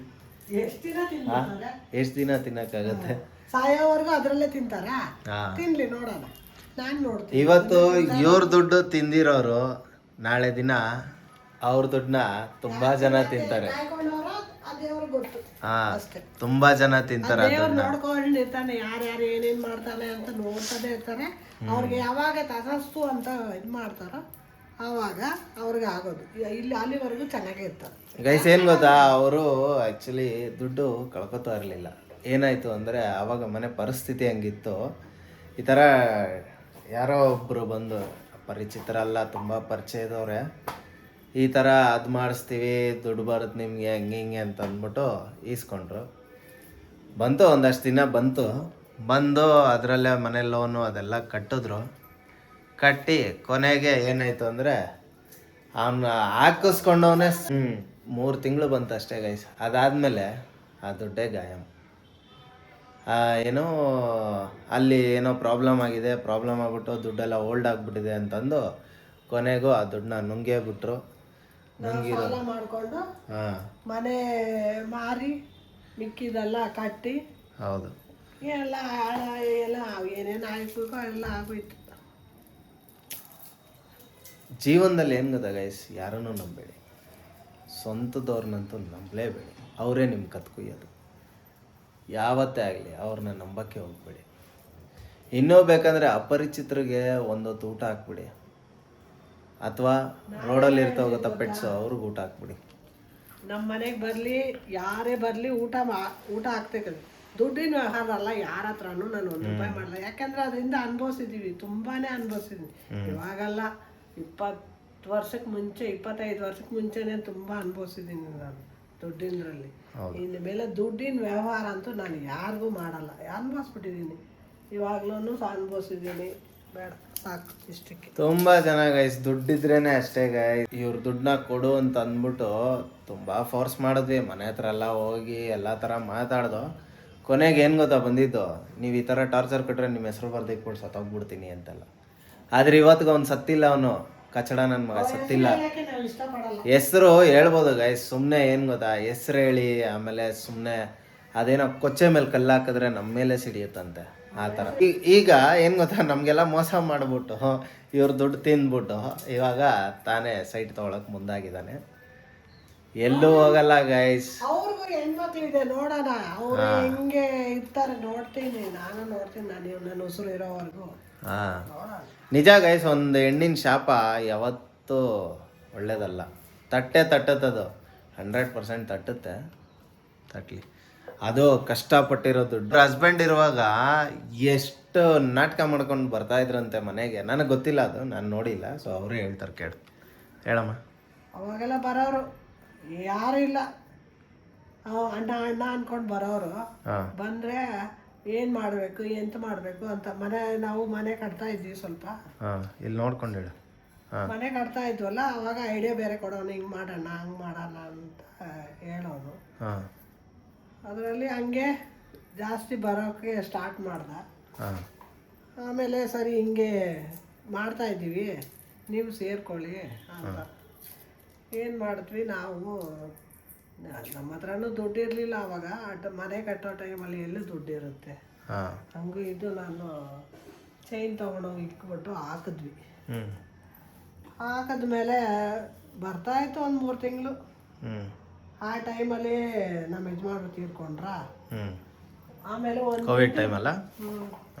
ಎಷ್ಟು ದಿನ ತಿನ್ನಕ್ಕಾಗತ್ತೆ? ಸಾಯೋವರೆಗೂ ಅದರಲ್ಲೇ ತಿಂತಾರಾ? ತಿನ್ಲಿ, ನೋಡೋಣ. ನಾನು ನೋಡ್ತೀನಿ. ಇವತ್ತು ಇವ್ರ ದುಡ್ಡು ತಿಂದಿರೋರು ನಾಳೆ ದಿನ ಅವ್ರ ದುಡ್ಡನ್ನ ತುಂಬಾ ಜನ ತಿಂತಾರೆ. ತುಂಬಾ ಜನ ತಿಂತಾರೆ. ನೋಡ್ಕೊಂಡಿರ್ತಾನೆ, ಯಾರ್ಯಾರು ಏನೇನ್ ಮಾಡ್ತಾನೆ ಅಂತ ನೋಡ್ತಾನೆ ಇರ್ತಾರೆ. ಅವ್ರಿಗೆ ಯಾವಾಗ ತಗಸ್ತು ಅಂತ ಇದು ಮಾಡ್ತಾರೋ ಆವಾಗ ಅವ್ರಿಗೆ ಆಗೋದು. ಇಲ್ಲಿ ಅಲ್ಲಿವರೆಗೂ ಚೆನ್ನಾಗೇ ಇರ್ತಾರೆ. ಗೈಸ್ ಏನು ಗೊತ್ತಾ, ಅವರು ಆ್ಯಕ್ಚುಲಿ ದುಡ್ಡು ಕಳ್ಕೊತಾ ಇರಲಿಲ್ಲ. ಏನಾಯಿತು ಅಂದರೆ ಆವಾಗ ಮನೆ ಪರಿಸ್ಥಿತಿ ಹಂಗಿತ್ತು. ಈ ಥರ ಯಾರೋ ಒಬ್ಬರು ಬಂದು, ಪರಿಚಿತರಲ್ಲ, ತುಂಬ ಪರಿಚಯ ಇದ್ದವ್ರೆ, ಈ ಥರ ಅದು ಮಾಡಿಸ್ತೀವಿ, ದುಡ್ಡು ಬರುತ್ತೆ ನಿಮಗೆ ಹಂಗೆ ಹಿಂಗೆ ಅಂತ ಅಂದ್ಬಿಟ್ಟು ಈಸ್ಕೊಂಡ್ರು. ಬಂತು, ಒಂದಷ್ಟು ದಿನ ಬಂದು ಅದರಲ್ಲೇ ಮನೆ ಲೋನು ಅದೆಲ್ಲ ಕಟ್ಟಿ ಕೊನೆಗೆ ಏನಾಯಿತು ಅಂದರೆ ಅವನ್ನ ಹಾಕಿಸ್ಕೊಂಡವನೇ 3 ತಿಂಗಳು ಬಂತು ಅಷ್ಟೇ ಗೈಸ್. ಅದಾದಮೇಲೆ ಆ ದುಡ್ಡೇ ಗಾಯಂ. ಏನೋ ಅಲ್ಲಿ ಏನೋ ಪ್ರಾಬ್ಲಮ್ ಆಗ್ಬಿಟ್ಟು ದುಡ್ಡೆಲ್ಲ ಓಲ್ಡ್ ಆಗಿಬಿಟ್ಟಿದೆ ಅಂತಂದು ಕೊನೆಗೂ ಆ ದುಡ್ಡನ್ನ ನುಂಗೇ ಬಿಟ್ರು. ನುಂಗಿರೋ ಮಾಡ್ಕೊಂಡು ಮನೆ ಮಾರಿ ಮಿಕ್ಕಿದೆಲ್ಲ ಕಟ್ಟಿ, ಹೌದು, ಎಲ್ಲ ಏನೇನು ಆಗ್ಬೇಕು ಎಲ್ಲ ಆಗೋಯ್ತು. ಜೀವನದಲ್ಲಿ ಏನು ಗೊತ್ತಾ ಗೈಸ್, ಯಾರನ್ನೂ ನಂಬೇಡಿ, ಸ್ವಂತದವ್ರನ್ನಂತೂ ನಂಬಲೇಬೇಡಿ. ಅವರೇ ನಿಮ್ಮ ಕತ್ಕೊಯ್ಯೋದು. ಯಾವತ್ತೇ ಆಗಲಿ ಅವ್ರನ್ನ ನಂಬಕ್ಕೆ ಹೋಗ್ಬೇಡಿ. ಇನ್ನೂ ಬೇಕಂದರೆ ಅಪರಿಚಿತರಿಗೆ ಒಂದೊತ್ತು ಊಟ ಹಾಕ್ಬಿಡಿ, ಅಥವಾ ರೋಡಲ್ಲಿ ಇರ್ತಾವ ಪೆಟ್ಸು ಅವ್ರಿಗೆ ಊಟ ಹಾಕ್ಬಿಡಿ. ನಮ್ಮ ಮನೆಗೆ ಬರಲಿ, ಯಾರೇ ಬರಲಿ, ಊಟ ಹಾಕ್ತೇವೆ. ದುಡ್ಡಿನ ವ್ಯವಹಾರ ಅಲ್ಲ, ಯಾರ ಹತ್ರನೂ ನಾನು 1 ರೂಪಾಯಿ ಮಾಡಲ್ಲ. ಯಾಕೆಂದ್ರೆ ಅದರಿಂದ ಅನುಭವಿಸಿದ್ದೀವಿ, ತುಂಬಾನೇ ಅನುಭವಿಸಿದ್ವಿ. ಇವಾಗಲ್ಲ, 20 ವರ್ಷಕ್ಕೆ ಮುಂಚೆ, 25 ವರ್ಷಕ್ಕೆ ಮುಂಚೆನೇ ತುಂಬ ಅನುಭವಿಸಿದ್ದೀನಿ ನಾನು ದುಡ್ಡಿನಲ್ಲಿ. ಇನ್ನು ಮೇಲೆ ದುಡ್ಡಿನ ವ್ಯವಹಾರ ಅಂತೂ ನಾನು ಯಾರಿಗೂ ಮಾಡಲ್ಲ, ಅನುಭವಿಸ್ಬಿಟ್ಟಿದ್ದೀನಿ. ಇವಾಗ್ಲೂ ಸಹ ಅನುಭವಿಸಿದ್ದೀನಿ. ಬೇಡ, ಸಾಕು ಇಷ್ಟಕ್ಕೆ. ತುಂಬ ಜನ ಗೈಸ್ ದುಡ್ಡಿದ್ರೇನೆ ಅಷ್ಟೇ ಗೈಸ್, ಇವ್ರ ದುಡ್ಡನ್ನ ಕೊಡು ಅಂತ ಅಂದ್ಬಿಟ್ಟು ತುಂಬ ಫೋರ್ಸ್ ಮಾಡಿದ್ವಿ. ಮನೆ ಹತ್ರ ಎಲ್ಲ ಹೋಗಿ ಎಲ್ಲ ಥರ ಮಾತಾಡ್ದು. ಕೊನೆಗೆ ಏನು ಗೊತ್ತಾ ಬಂದಿದ್ದು, ನೀವು ಈ ಥರ ಟಾರ್ಚರ್ ಕೊಟ್ಟರೆ ನಿಮ್ಮ ಹೆಸರು ಬರ್ದಿಕ್ಬಿಟ್ಟು ಸತ್ತೋಗ್ಬಿಡ್ತೀನಿ ಅಂತೆಲ್ಲ. ಆದರೆ ಇವತ್ತಿಗೆ ಅವ್ನು ಸತ್ತಿಲ್ಲ, ಅವನು ಕಚಡ ನನ್ನ ಮಗ ಸತ್ತಿಲ್ಲ. ಹೆಸರು ಹೇಳ್ಬೋದು ಗೈಸ್, ಸುಮ್ಮನೆ ಏನು ಗೊತ್ತಾ, ಹೆಸ್ರು ಹೇಳಿ ಆಮೇಲೆ ಸುಮ್ಮನೆ ಅದೇನೋ ಕೊಚ್ಚೆ ಮೇಲೆ ಕಲ್ಲು ಹಾಕಿದ್ರೆ ನಮ್ಮ ಮೇಲೆ ಸಿಡಿಯುತ್ತಂತೆ, ಆ ಥರ. ಈಗ ಏನು ಗೊತ್ತಾ, ನಮಗೆಲ್ಲ ಮೋಸ ಮಾಡಿಬಿಟ್ಟು ಇವ್ರು ದುಡ್ಡು ತಿಂದ್ಬಿಟ್ಟು ಇವಾಗ ತಾನೇ ಸೈಟ್ ತೊಗೊಳಕ್ಕೆ ಮುಂದಾಗಿದ್ದಾನೆ. ಎಲ್ಲೂ ಹೋಗಲ್ಲ ಗೈಸ್. ಅವ್ರಿಗೂ ಹೆಣ್ಮಕ್ಳಿದೆ ನೋಡೋಣ, ಅವ್ರು ಹೆಂಗೆ ಇರ್ತಾರೆ ನೋಡ್ತೀನಿ, ನಾನು ನೋಡ್ತೀನಿ, ನನ್ನ ಉಸಿರು ಇರೋವರೆಗೂ ನೋಡೋಣ. ನಿಜ ಗೈಸ್, ಒಂದು ಹೆಣ್ಣಿನ ಶಾಪ ಯಾವತ್ತೂ ಒಳ್ಳೇದಲ್ಲ. ತಟ್ಟತ್ತದು 100% ತಟ್ಟಲಿ. ಅದು ಕಷ್ಟಪಟ್ಟಿರೋ ದುಡ್ಡು. ಹಸ್ಬೆಂಡ್ ಇರುವಾಗ ಎಷ್ಟು ನಾಟಕ ಮಾಡ್ಕೊಂಡು ಬರ್ತಾ ಇದ್ರಂತೆ ಮನೆಗೆ, ನನಗೆ ಗೊತ್ತಿಲ್ಲ, ಅದು ನಾನು ನೋಡಿಲ್ಲ. ಸೊ ಅವರೇ ಹೇಳ್ತಾರೆ, ಕೇಳು, ಹೇಳಮ್ಮ. ಅವಾಗೆಲ್ಲ ಬರೋರು ಯಾರು ಇಲ್ಲ, ಅಣ್ಣ ಅಣ್ಣ ಅನ್ಕೊಂಡು ಬರೋರು. ಬಂದರೆ ಏನು ಮಾಡಬೇಕು ಎಂತ ಮಾಡಬೇಕು ಅಂತ ನಾವು ಮನೆ ಕಟ್ತಾ ಇದ್ವಿ ಸ್ವಲ್ಪ. ಇಲ್ಲಿ ನೋಡ್ಕೊಂಡು ಹೇಳು. ಮನೆ ಕಟ್ತಾ ಇದ್ವಲ್ಲ, ಅವಾಗ ಐಡಿಯಾ ಬೇರೆ ಕೊಡೋನು, ಹಿಂಗೆ ಮಾಡೋಣ ಹಂಗೆ ಮಾಡೋಣ ಅಂತ ಹೇಳೋನು. ಅದರಲ್ಲಿ ಹಂಗೆ ಜಾಸ್ತಿ ಬರೋಕ್ಕೆ ಸ್ಟಾರ್ಟ್ ಮಾಡ್ದೆ. ಆಮೇಲೆ ಸರಿ ಹಿಂಗೆ ಮಾಡ್ತಾ ಇದ್ದೀವಿ, ನೀವು ಸೇರ್ಕೊಳ್ಳಿ ಅಂತ ಏನು ಮಾಡಿದ್ವಿ ನಾವು. ನಮ್ಮ ಹತ್ರನೂ ದುಡ್ಡು ಇರಲಿಲ್ಲ ಅವಾಗ, ಮನೆ ಕಟ್ಟೋ ಟೈಮಲ್ಲಿ ಎಲ್ಲೂ ದುಡ್ಡು ಇರುತ್ತೆ. ಹಂಗೂ ಇದು ನಾನು ಚೈನ್ ತೊಗೊಂಡೋಗಿ ಇಟ್ಬಿಟ್ಟು ಹಾಕಿದ್ವಿ. ಹಾಕಿದ್ಮೇಲೆ ಬರ್ತಾಯಿತ್ತು ಒಂದು 3 ತಿಂಗಳು. ಆ ಟೈಮಲ್ಲಿ ನಮ್ಮ ಯಜಮಾನ್ರು ತೀರ್ಕೊಂಡ್ರ. ಆಮೇಲೆ ಕೋವಿಡ್ ಟೈಮಲ್ಲ,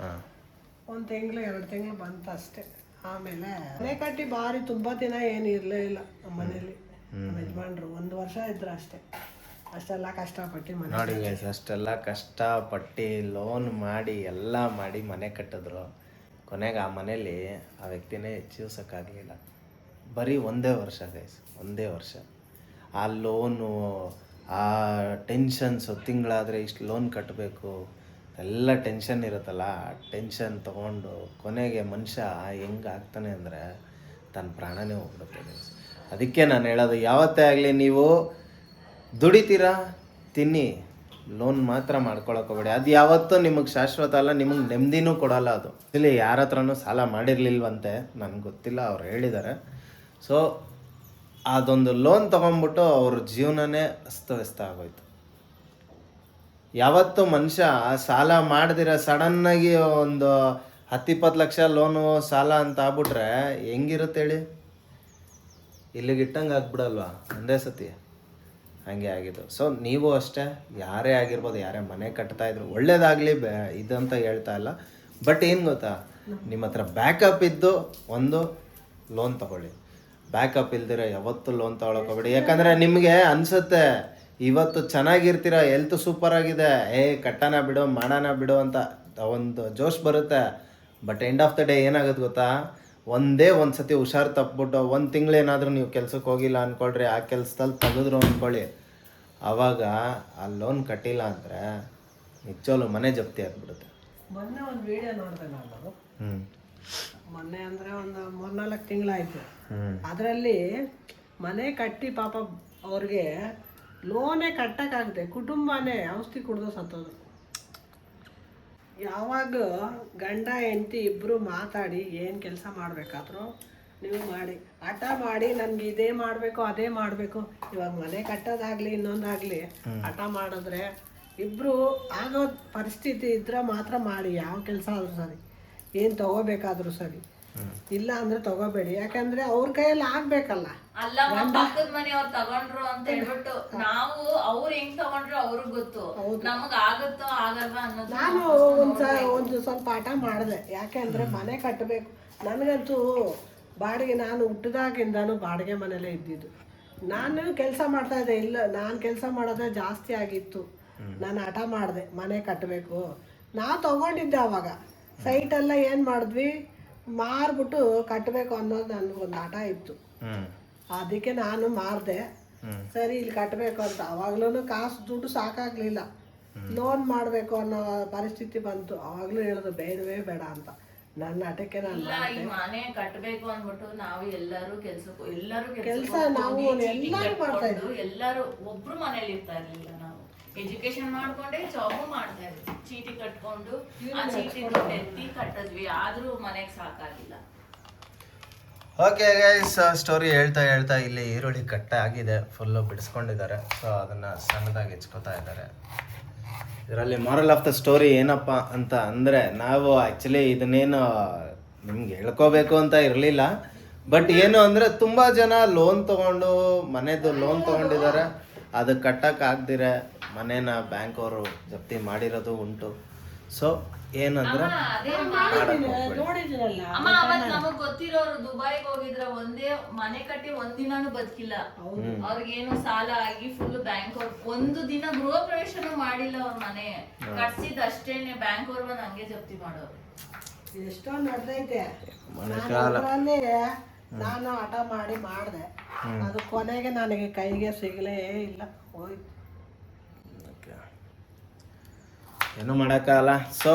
ಒಂದು ತಿಂಗಳು 2 ತಿಂಗಳು ಬಂತು ಅಷ್ಟೇ. ಆಮೇಲೆ ಮನೆ ಕಟ್ಟಿ ಭಾರಿ ತುಂಬ ದಿನ ಏನು ಇರಲೇ ಇಲ್ಲ ನಮ್ಮ ಮನೇಲಿ. ನಮ್ಮ ಯಜಮಾನ್ರು 1 ವರ್ಷ ಇದ್ರು ಅಷ್ಟೇ. ಅಷ್ಟೆಲ್ಲ ಕಷ್ಟಪಟ್ಟು ಮನೆ ನೋಡಿ ಗೈಸ್, ಅಷ್ಟೆಲ್ಲ ಕಷ್ಟಪಟ್ಟು ಲೋನ್ ಮಾಡಿ ಎಲ್ಲ ಮಾಡಿ ಮನೆ ಕಟ್ಟಿದ್ರು. ಕೊನೆಗೆ ಆ ಮನೇಲಿ ಆ ವ್ಯಕ್ತಿನೇ ಜೀವಿಸೋಕ್ಕಾಗಲಿಲ್ಲ. ಬರೀ 1 ವರ್ಷ ಗೈಸ್, 1 ವರ್ಷ. ಆ ಲೋನು, ಆ ಟೆನ್ಷನ್ಸು, ತಿಂಗಳಾದರೆ ಇಷ್ಟು ಲೋನ್ ಕಟ್ಟಬೇಕು ಎಲ್ಲ ಟೆನ್ಷನ್ ಇರುತ್ತಲ್ಲ, ಆ ಟೆನ್ಷನ್ ತೊಗೊಂಡು ಕೊನೆಗೆ ಮನುಷ್ಯ ಹೆಂಗೆ ಆಗ್ತಾನೆ ಅಂದರೆ ತನ್ನ ಪ್ರಾಣನೇ ಹೋಗ್ಬಿಡುತ್ತೆ ಗೈಸ್. ಅದಕ್ಕೆ ನಾನು ಹೇಳೋದು, ಯಾವತ್ತೇ ಆಗಲಿ ನೀವು ದುಡಿತೀರಾ ತಿನ್ನಿ, ಲೋನ್ ಮಾತ್ರ ಮಾಡ್ಕೊಳಕ್ಕೆ ಹೋಗಬೇಡಿ. ಅದು ಯಾವತ್ತೂ ನಿಮಗೆ ಶಾಶ್ವತ ಅಲ್ಲ, ನಿಮಗೆ ನೆಮ್ಮದಿನೂ ಕೊಡೋಲ್ಲ ಅದು. ಇಲ್ಲಿ ಯಾರ ಹತ್ರನೂ ಸಾಲ ಮಾಡಿರಲಿಲ್ವಂತೆ, ನನಗೆ ಗೊತ್ತಿಲ್ಲ, ಅವ್ರು ಹೇಳಿದ್ದಾರೆ. ಸೊ ಅದೊಂದು ಲೋನ್ ತೊಗೊಂಡ್ಬಿಟ್ಟು ಅವ್ರ ಜೀವನನೇ ಅಸ್ತವ್ಯಸ್ತ ಆಗೋಯ್ತು. ಯಾವತ್ತೂ ಮನುಷ್ಯ ಸಾಲ ಮಾಡ್ದಿರ ಸಡನ್ನಾಗಿ ಒಂದು 10-20 ಲಕ್ಷ ಲೋನು ಸಾಲ ಅಂತ ಆಗ್ಬಿಟ್ರೆ ಹೆಂಗಿರುತ್ತೆ ಹೇಳಿ? ಇಲ್ಲಿಗೆ ಇಟ್ಟಂಗೆ ಆಗ್ಬಿಡಲ್ವಾ ಒಂದೇ ಸತಿ? ಹಂಗೆ ಆಗಿದ್ದು. ಸೊ ನೀವು ಅಷ್ಟೇ, ಯಾರೇ ಆಗಿರ್ಬೋದು, ಯಾರೇ ಮನೆ ಕಟ್ತಾಯಿದ್ರು ಒಳ್ಳೇದಾಗಲಿ, ಇದಂತ ಹೇಳ್ತಾ ಇಲ್ಲ. ಬಟ್ ಏನು ಗೊತ್ತಾ, ನಿಮ್ಮ ಹತ್ರ ಬ್ಯಾಕಪ್ ಇದ್ದು ಒಂದು ಲೋನ್ ತೊಗೊಳ್ಳಿ. ಬ್ಯಾಕಪ್ ಇಲ್ದಿರ ಯಾವತ್ತೂ ಲೋನ್ ತೊಗೊಳಕ್ಕೆ ಹೋಗ್ಬೇಡಿ. ಯಾಕಂದರೆ ನಿಮಗೆ ಅನಿಸುತ್ತೆ ಇವತ್ತು ಚೆನ್ನಾಗಿರ್ತೀರ, ಹೆಲ್ತ್ ಸೂಪರ್ ಆಗಿದೆ, ಕಟ್ಟೋಣ ಬಿಡು, ಮಾಡೋಣ ಬಿಡು ಅಂತ ಒಂದು ಜೋಶ್ ಬರುತ್ತೆ. But end of the day ಏನಾಗುತ್ತೆ ಗೊತ್ತಾ, ಒಂದೇ ಒಂದು ಸತಿ ಹುಷಾರು ತಪ್ಪಿಬಿಟ್ಟು 1 ತಿಂಗಳೇನಾದರೂ ನೀವು ಕೆಲ್ಸಕ್ಕೆ ಹೋಗಿಲ್ಲ ಅಂದ್ಕೊಳ್ರಿ, ಆ ಕೆಲಸದಲ್ಲಿ ತೆಗೆದ್ರು ಅಂದ್ಕೊಳ್ಳಿ, ಆವಾಗ ಆ ಲೋನ್ ಕಟ್ಟಿಲ್ಲ ಅಂದರೆ ನಿಜವಲ್ಲೂ ಮನೆ ಜಪ್ತಿ ಆಗ್ಬಿಡುತ್ತೆ. ಮೊನ್ನೆ ಒಂದು ವಿಡಿಯೋ ನೋಡಿದೆ ನಾನು. ಮೊನ್ನೆ ಅಂದರೆ ಒಂದು 3-4 ತಿಂಗಳಾಯಿತು. ಅದರಲ್ಲಿ ಮನೆ ಕಟ್ಟಿ ಪಾಪ ಅವ್ರಿಗೆ ಲೋನೇ ಕಟ್ಟಕ್ಕಾಗದೆ ಕುಟುಂಬನೇ ಔಷಧಿ ಕುಡಿದು ಸತ್ತೋದು. ಯಾವಾಗ ಗಂಡ ಹೆಂಡತಿ ಇಬ್ಬರು ಮಾತಾಡಿ ಏನು ಕೆಲಸ ಮಾಡಬೇಕಾದ್ರೂ ನೀವು ಮಾಡಿ, ಹಠ ಮಾಡಿ ನನಗೆ ಇದೇ ಮಾಡಬೇಕು ಅದೇ ಮಾಡಬೇಕು, ಇವಾಗ ಮನೆ ಕಟ್ಟೋದಾಗಲಿ ಇನ್ನೊಂದಾಗಲಿ ಹಠ ಮಾಡಿದ್ರೆ ಇಬ್ಬರು ಆಗೋ ಪರಿಸ್ಥಿತಿ ಇದ್ರೆ ಮಾತ್ರ ಮಾಡಿ. ಯಾವ ಕೆಲಸ ಆದರೂ ಸರಿ, ಏನು ತಗೋಬೇಕಾದ್ರೂ ಸರಿ, ಇಲ್ಲ ಅಂದ್ರೆ ತಗೋಬೇಡಿ. ಯಾಕಂದ್ರೆ ಅವ್ರ ಕೈಯಲ್ಲಿ ಆಗ್ಬೇಕಲ್ಲ. ಅಲ್ಲ, ಪಕ್ಕದ ಮನೆಯವ್ರು ತಗೊಂಡ್ರು ಅಂತ ಹೇಳ್ಬಿಟ್ಟು ನಾವು ಅವ್ರು ಹೆಂಗ್ ತಗೊಂಡ್ರು ಅವ್ರಿಗೆ ಗೊತ್ತು, ನಮಗ್ ಆಗುತ್ತೋ ಆಗಲ್ವಾ ಅನ್ನೋದು. ನಾನು ಒಂದು ಸ್ವಲ್ಪ ಹಠ ಮಾಡಿದೆ. ಯಾಕೆಂದ್ರೆ ಮನೆ ಕಟ್ಟಬೇಕು. ನನಗಂತೂ ಬಾಡಿಗೆ, ನಾನು ಹುಟ್ಟಿದಾಗಿಂದನೂ ಬಾಡಿಗೆ ಮನೇಲೇ ಇದ್ದಿದ್ದು. ನಾನು ಕೆಲಸ ಮಾಡ್ತಾ ಇದ್ದೆ, ಇಲ್ಲ ನಾನು ಕೆಲಸ ಮಾಡೋದೇ ಜಾಸ್ತಿ ಆಗಿತ್ತು. ನಾನು ಹಠ ಮಾಡಿದೆ ಮನೆ ಕಟ್ಟಬೇಕು. ನಾವು ತಗೊಂಡಿದ್ದೆ ಅವಾಗ ಸೈಟೆಲ್ಲ ಏನು ಮಾಡಿದ್ವಿ, ಮಾರ್ಬಿಟ್ಟು ಕಟ್ಟಬೇಕು ಅನ್ನೋದು ನನಗೊಂದು ಹಠ ಇತ್ತು. ಅದಕ್ಕೆ ನಾನು ಮಾರಿದೆ. ಸರಿ ಇಲ್ಲಿ ಕಟ್ಟಬೇಕು ಅಂತ. ಅವಾಗ್ಲೂ ಕಾಸು ದುಡ್ಡು ಸಾಕಾಗ್ಲಿಲ್ಲ, ಲೋನ್ ಮಾಡಬೇಕು ಅನ್ನೋ ಪರಿಸ್ಥಿತಿ ಬಂತು. ಅವಾಗ್ಲೂ ಹೇಳೋದು ಬೇಡವೇ ಬೇಡ ಅಂತ. ನನ್ನ ಹಠಕ್ಕೆ ನಾನು ಮನೆ ಕಟ್ಟಬೇಕು ಅಂದ್ಬಿಟ್ಟು ನಾವು ಎಲ್ಲರೂ ಕೆಲಸ ನಾವು ಎಲ್ಲರೂ ಮಾಡ್ತಾ ಇದ್ವಿ. ಎಲ್ಲರೂ ಒಬ್ರು ಮನೇಲಿ ಇರ್ತಾ ಇರ್ಲಿಲ್ಲ. ನಾವು ಎಜುಕೇಶನ್ ಮಾಡ್ಕೊಂಡೆ ಜಾಬ್ ಮಾಡ್ತಾ ಇದ್ವಿ. ಚೀಟಿ ಕಟ್ಕೊಂಡು ಆ ಚೀಟಿ ದುಡ್ಡು ಎತ್ತಿ ಕಟ್ಟಿದ್ವಿ, ಆದ್ರೂ ಮನೆಗೆ ಸಾಕಾಗಿಲ್ಲ. ಓಕೆ ಗೈಸ್, ಸ್ಟೋರಿ ಹೇಳ್ತಾ ಹೇಳ್ತಾ ಇಲ್ಲಿ ಈರುಳ್ಳಿ ಕಟ್ಟ ಆಗಿದೆ, ಫುಲ್ಲು ಬಿಡಿಸ್ಕೊಂಡಿದ್ದಾರೆ. ಸೊ ಅದನ್ನು ಸಣ್ಣದಾಗಿ ಹೆಚ್ಕೋತಾ ಇದ್ದಾರೆ. ಇದರಲ್ಲಿ ಮಾರಲ್ ಆಫ್ ದ ಸ್ಟೋರಿ ಏನಪ್ಪ ಅಂತ ಅಂದರೆ, ನಾವು ಆ್ಯಕ್ಚುಲಿ ಇದನ್ನೇನು ನಿಮ್ಗೆ ಹೇಳ್ಕೋಬೇಕು ಅಂತ ಇರಲಿಲ್ಲ. ಬಟ್ ಏನು ಅಂದರೆ ತುಂಬ ಜನ ಲೋನ್ ತೊಗೊಂಡು ಮನೆದು ಲೋನ್ ತೊಗೊಂಡಿದ್ದಾರೆ, ಅದು ಕಟ್ಟಕ್ಕೆ ಆಗ್ದಿರ ಮನೇನ ಬ್ಯಾಂಕ್ ಅವರು ಜಪ್ತಿ ಮಾಡಿರೋದು ಉಂಟು. ಸೊ ಏನಂದ್ರೆ ನೋಡಿದಿರಲ್ಲ ಅಮ್ಮ ಅವತ್ ನಮಗ್ ಗೊತ್ತಿರೋರು ದುಬೈಗೆ ಹೋಗಿದ್ರ ಒಂದೇ ಮನೆ ಕಟ್ಟಿ ಒಂದಿನಾನು ಬದುಕಿಲ್ಲ. ಅವ್ರಿಗೇನು ಸಾಲ ಆಗಿ ಫುಲ್ ಬ್ಯಾಂಕ್ ಅವ್ರು ಒಂದು ದಿನ ಗೃಹ ಪ್ರವೇಶನೂ ಮಾಡಿಲ್ಲ. ಅವ್ರ ಮನೆ ಕಟ್ಸಿದ್ ಅಷ್ಟೇನೆ ಬ್ಯಾಂಕ್ ಅವ್ರು ಬಂದ್ ಹಂಗೆ ಜಪ್ತಿ ಮಾಡೋರು. ಎಷ್ಟೋ ನಡೆದೈತೆ. ನಾನು ಹಠ ಮಾಡಿದೆ, ಅದು ಕೊನೆಗೆ ನನಗೆ ಕೈಗೆ ಸಿಗಲೇ ಇಲ್ಲ, ಹೋಯ್ತು. ಏನೂ ಮಾಡೋಕ್ಕಾಗಲ್ಲ. ಸೊ